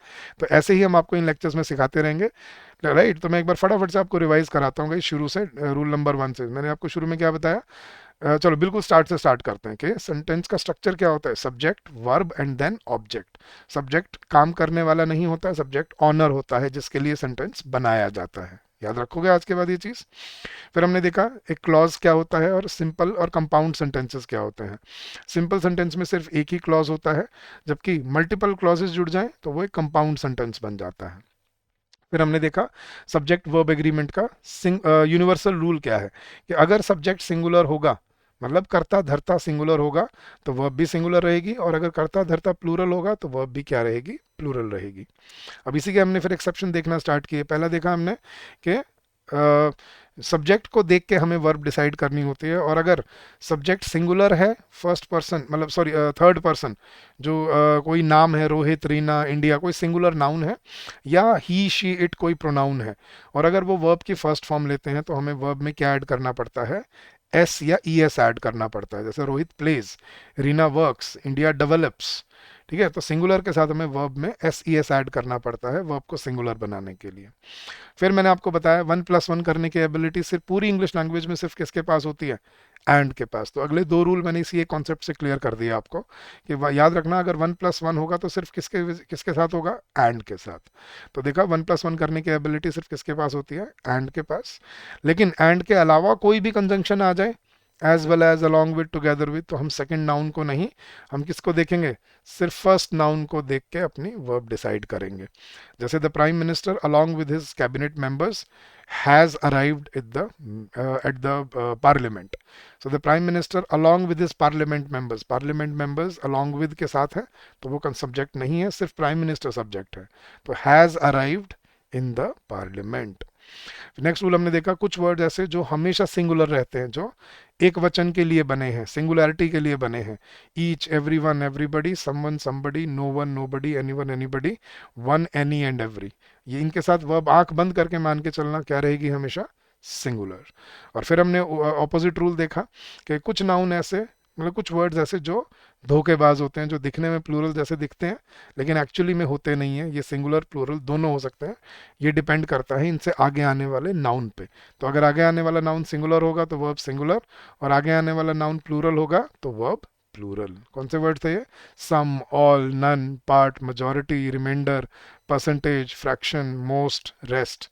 तो ऐसे ही हम आपको इन लेक्चर्स में सिखाते रहेंगे, राइट। तो मैं एक बार फटाफट से आपको रिवाइज कराता हूँ गाइस शुरू से, रूल नंबर 1 से। मैंने आपको शुरू में क्या बताया, चलो बिल्कुल स्टार्ट से स्टार्ट करते हैं कि सेंटेंस का स्ट्रक्चर क्या होता है, subject, verb and then object. Subject काम करने वाला नहीं होता है, सब्जेक्ट ऑनर होता है जिसके लिए सेंटेंस बनाया जाता है। याद रखोगे आज के बाद ये चीज़। फिर हमने देखा एक क्लॉज क्या होता है और सिंपल और कंपाउंड सेंटेंसेस क्या होते हैं। सिंपल सेंटेंस में सिर्फ एक ही क्लॉज होता है, जबकि मल्टीपल क्लॉजेस जुड़ जाएं तो वो एक कंपाउंड सेंटेंस बन जाता है। फिर हमने देखा सब्जेक्ट वर्ब एग्रीमेंट का यूनिवर्सल रूल क्या है, कि अगर सब्जेक्ट सिंगुलर होगा, मतलब कर्ता धर्ता सिंगुलर होगा, तो वर्ब भी सिंगुलर रहेगी, और अगर कर्ता धर्ता प्लूरल होगा तो वर्ब भी क्या रहेगी, प्लूरल रहेगी। अब इसी के हमने फिर एक्सेप्शन देखना स्टार्ट किए। पहला देखा हमने कि सब्जेक्ट को देख के हमें वर्ब डिसाइड करनी होती है, और अगर सब्जेक्ट सिंगुलर है, फर्स्ट पर्सन मतलब सॉरी थर्ड पर्सन, जो कोई नाम है, रोहित, रीना, इंडिया, कोई सिंगुलर नाउन है, या ही शी इट कोई प्रोनाउन है, और अगर वो वर्ब की फर्स्ट फॉर्म लेते हैं तो हमें वर्ब में क्या ऐड करना पड़ता है, एस या ई एस ऐड करना पड़ता है। जैसे Rohit plays, Reena works, India develops. ठीक है, तो सिंगुलर के साथ हमें वर्ब में एस ई एस ऐड करना पड़ता है वर्ब को सिंगुलर बनाने के लिए। फिर मैंने आपको बताया 1+1 करने की एबिलिटी सिर्फ पूरी इंग्लिश लैंग्वेज में सिर्फ किसके पास होती है, एंड के पास। तो अगले 2 रूल मैंने इसी एक कॉन्सेप्ट से क्लियर कर दिया आपको, कि याद रखना अगर 1+1 होगा तो सिर्फ किसके किसके साथ होगा, एंड के साथ। तो देखा 1+1 करने की एबिलिटी सिर्फ किसके पास होती है, एंड के पास। लेकिन एंड के अलावा कोई भी कंजंक्शन आ जाए, as well as, along with, together with, तो हम सेकंड नाउन को नहीं, हम किसको देखेंगे, सिर्फ फर्स्ट नाउन को देख के अपनी वर्ब डिसाइड करेंगे। जैसे the prime minister along with his cabinet members has arrived at the parliament. So the prime minister along with his parliament members along with के साथ है, तो वो सब्जेक्ट नहीं है, सिर्फ प्राइम मिनिस्टर सब्जेक्ट है। तो has arrived in the parliament. Next rule हमने देखा कुछ वर्ड ऐसे जो हमेशा सिंगुलर रहते हैं, जो एक वचन के लिए बने हैं, सिंगुलैरिटी के लिए बने हैं। Each, everyone, everybody, someone, somebody, no one, nobody, anyone, anybody, one, any and every. ये इनके साथ वर्ब आंख बंद करके मान के चलना क्या रहेगी, हमेशा सिंगुलर। और फिर हमने ऑपोजिट रूल देखा कि कुछ नाउन ऐसे, मतलब कुछ वर्ड्स ऐसे जो धोखेबाज होते हैं, जो दिखने में प्लूरल जैसे दिखते हैं लेकिन एक्चुअली में होते नहीं हैं। ये सिंगुलर प्लूरल दोनों हो सकते हैं, ये डिपेंड करता है इनसे आगे आने वाले नाउन पे। तो अगर आगे आने वाला नाउन सिंगुलर होगा तो वर्ब सिंगुलर, और आगे आने वाला नाउन प्लूरल होगा तो वर्ब प्लूरल। कौन से वर्ड थे ये, some, all, none, part, majority, reminder, percentage, fraction, most, rest.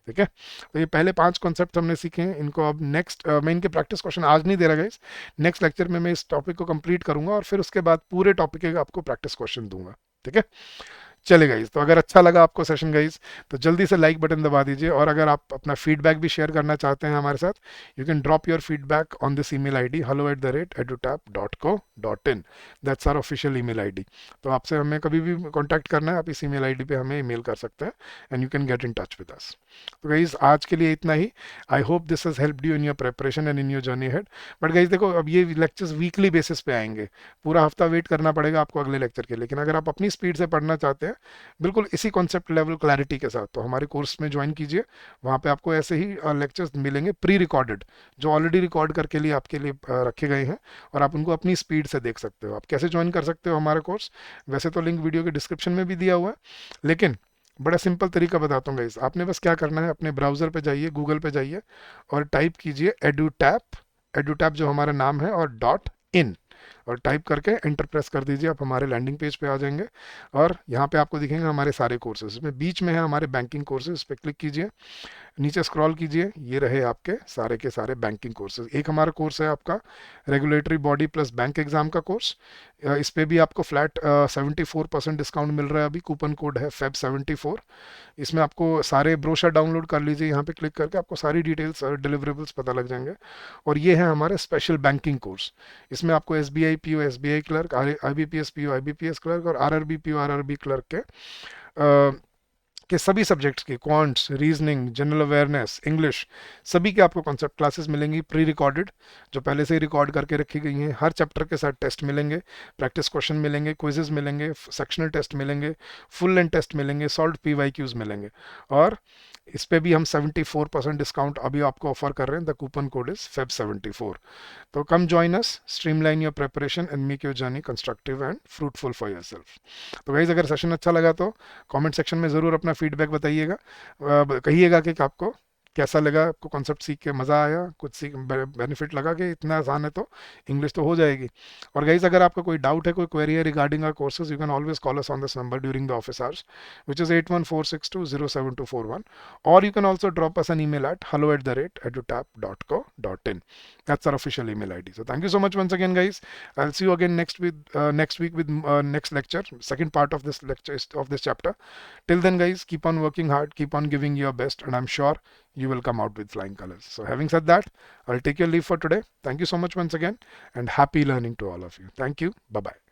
ठीक है, तो ये पहले 5 कॉन्सेप्ट हमने सीखे हैं। इनको अब नेक्स्ट मैं इनके प्रैक्टिस क्वेश्चन आज नहीं दे रहा गाइस, नेक्स्ट लेक्चर में मैं इस टॉपिक को कंप्लीट करूंगा और फिर उसके बाद पूरे टॉपिक के आपको प्रैक्टिस क्वेश्चन दूंगा। ठीक है, चले गाइज। तो अगर अच्छा लगा आपको सेशन गाइज, तो जल्दी से लाइक बटन दबा दीजिए, और अगर आप अपना फीडबैक भी शेयर करना चाहते हैं हमारे साथ, you can drop your feedback on this email ID hello@edutap.co.in। That's our official email ID. तो आपसे हमें कभी भी कांटेक्ट करना है, आप इस ईमेल आईडी पे हमें ईमेल कर सकते हैं, and you can get in touch with us. तो गाइज आज के लिए इतना ही। I hope this has helped you in your preparation and in your journey ahead. But guys देखो, अब ये लेक्चर्स वीकली बेसिस पे आएंगे, पूरा हफ्ता वेट करना पड़ेगा आपको अगले लेक्चर के। लेकिन अगर आप अपनी स्पीड से पढ़ना चाहते हैं, बिल्कुल इसी कॉन्सेप्ट लेवल क्लैरिटी के साथ, तो हमारे कोर्स में ज्वाइन कीजिए। वहाँ पे आपको ऐसे ही लेक्चर्स मिलेंगे प्री रिकॉर्डेड, जो ऑलरेडी रिकॉर्ड करके लिए आपके लिए रखे गए हैं, और आप उनको अपनी स्पीड से देख सकते हो। आप कैसे ज्वाइन कर सकते हो हमारा कोर्स, वैसे तो लिंक वीडियो के डिस्क्रिप्शन में भी दिया हुआ है, लेकिन बड़ा सिंपल तरीका बताता हूँ गाइस। आपने बस क्या करना है, अपने ब्राउज़र पे जाइए, गूगल पे जाइए, और टाइप कीजिए एडुटैप, एडुटैप जो हमारा नाम है, और .in। और टाइप करके एंटर प्रेस कर दीजिए, आप हमारे लैंडिंग पेज पे आ जाएंगे। और यहाँ पे आपको दिखेंगे हमारे सारे कोर्सेज में बीच में है हमारे बैंकिंग कोर्सेज, इस पर क्लिक कीजिए, नीचे स्क्रॉल कीजिए, ये रहे आपके सारे के सारे बैंकिंग कोर्सेज। एक हमारा कोर्स है आपका regulatory body plus bank exam का कोर्स, इस पे भी आपको फ्लैट 74% डिस्काउंट मिल रहा है, अभी कूपन कोड है FEB74। इसमें आपको सारे ब्रोशर डाउनलोड कर लीजिए, यहाँ पे क्लिक करके आपको सारी डिटेल्स और डिलीवरेबल्स पता लग जाएंगे। और ये है हमारे स्पेशल बैंकिंग कोर्स, इसमें आपको SBI PO SBI clerk, IBPS PO IBPS clerk और RRB PO RRB क्लर्क के सभी सब्जेक्ट्स की quants, reasoning, general awareness, English, सभी के आपको कॉन्सेप्ट क्लासेस मिलेंगी प्री रिकॉर्डेड, जो पहले से ही रिकॉर्ड करके रखी गई हैं। हर चैप्टर के साथ टेस्ट मिलेंगे, प्रैक्टिस क्वेश्चन मिलेंगे, क्विजेज मिलेंगे, सेक्शनल टेस्ट मिलेंगे, फुल लेंथ टेस्ट मिलेंगे, सॉल्व PYQs मिलेंगे। और इस पे भी हम 74% डिस्काउंट अभी आपको ऑफर कर रहे हैं, the coupon code is FEB74। तो कम join us, streamline your preparation and make your journey constructive and fruitful for yourself. तो गाइस, अगर सेशन अच्छा लगा तो कमेंट सेक्शन में ज़रूर अपना फीडबैक बताइएगा, कहिएगा कि आपको कैसा लगा, आपको कॉन्सेप्ट सीख के मज़ा आया, कुछ सीख बेनिफिट लगा कि इतना आसान है तो इंग्लिश तो हो जाएगी। और गाइस, अगर आपका कोई डाउट है, कोई क्वेरी है regarding our courses, you can always call us on this number during the office hours, which is 8146207241, or you can also drop us an email at hello@edutap.co.in. That's our official email ID. So thank you so much once again, guys. I'll see you again next week with next lecture, second part of this lecture of this chapter. Till then, guys, keep on working hard, keep on giving your best, and I'm sure you will come out with flying colors. So having said that, I'll take your leave for today. Thank you so much once again, and happy learning to all of you. Thank you. Bye bye.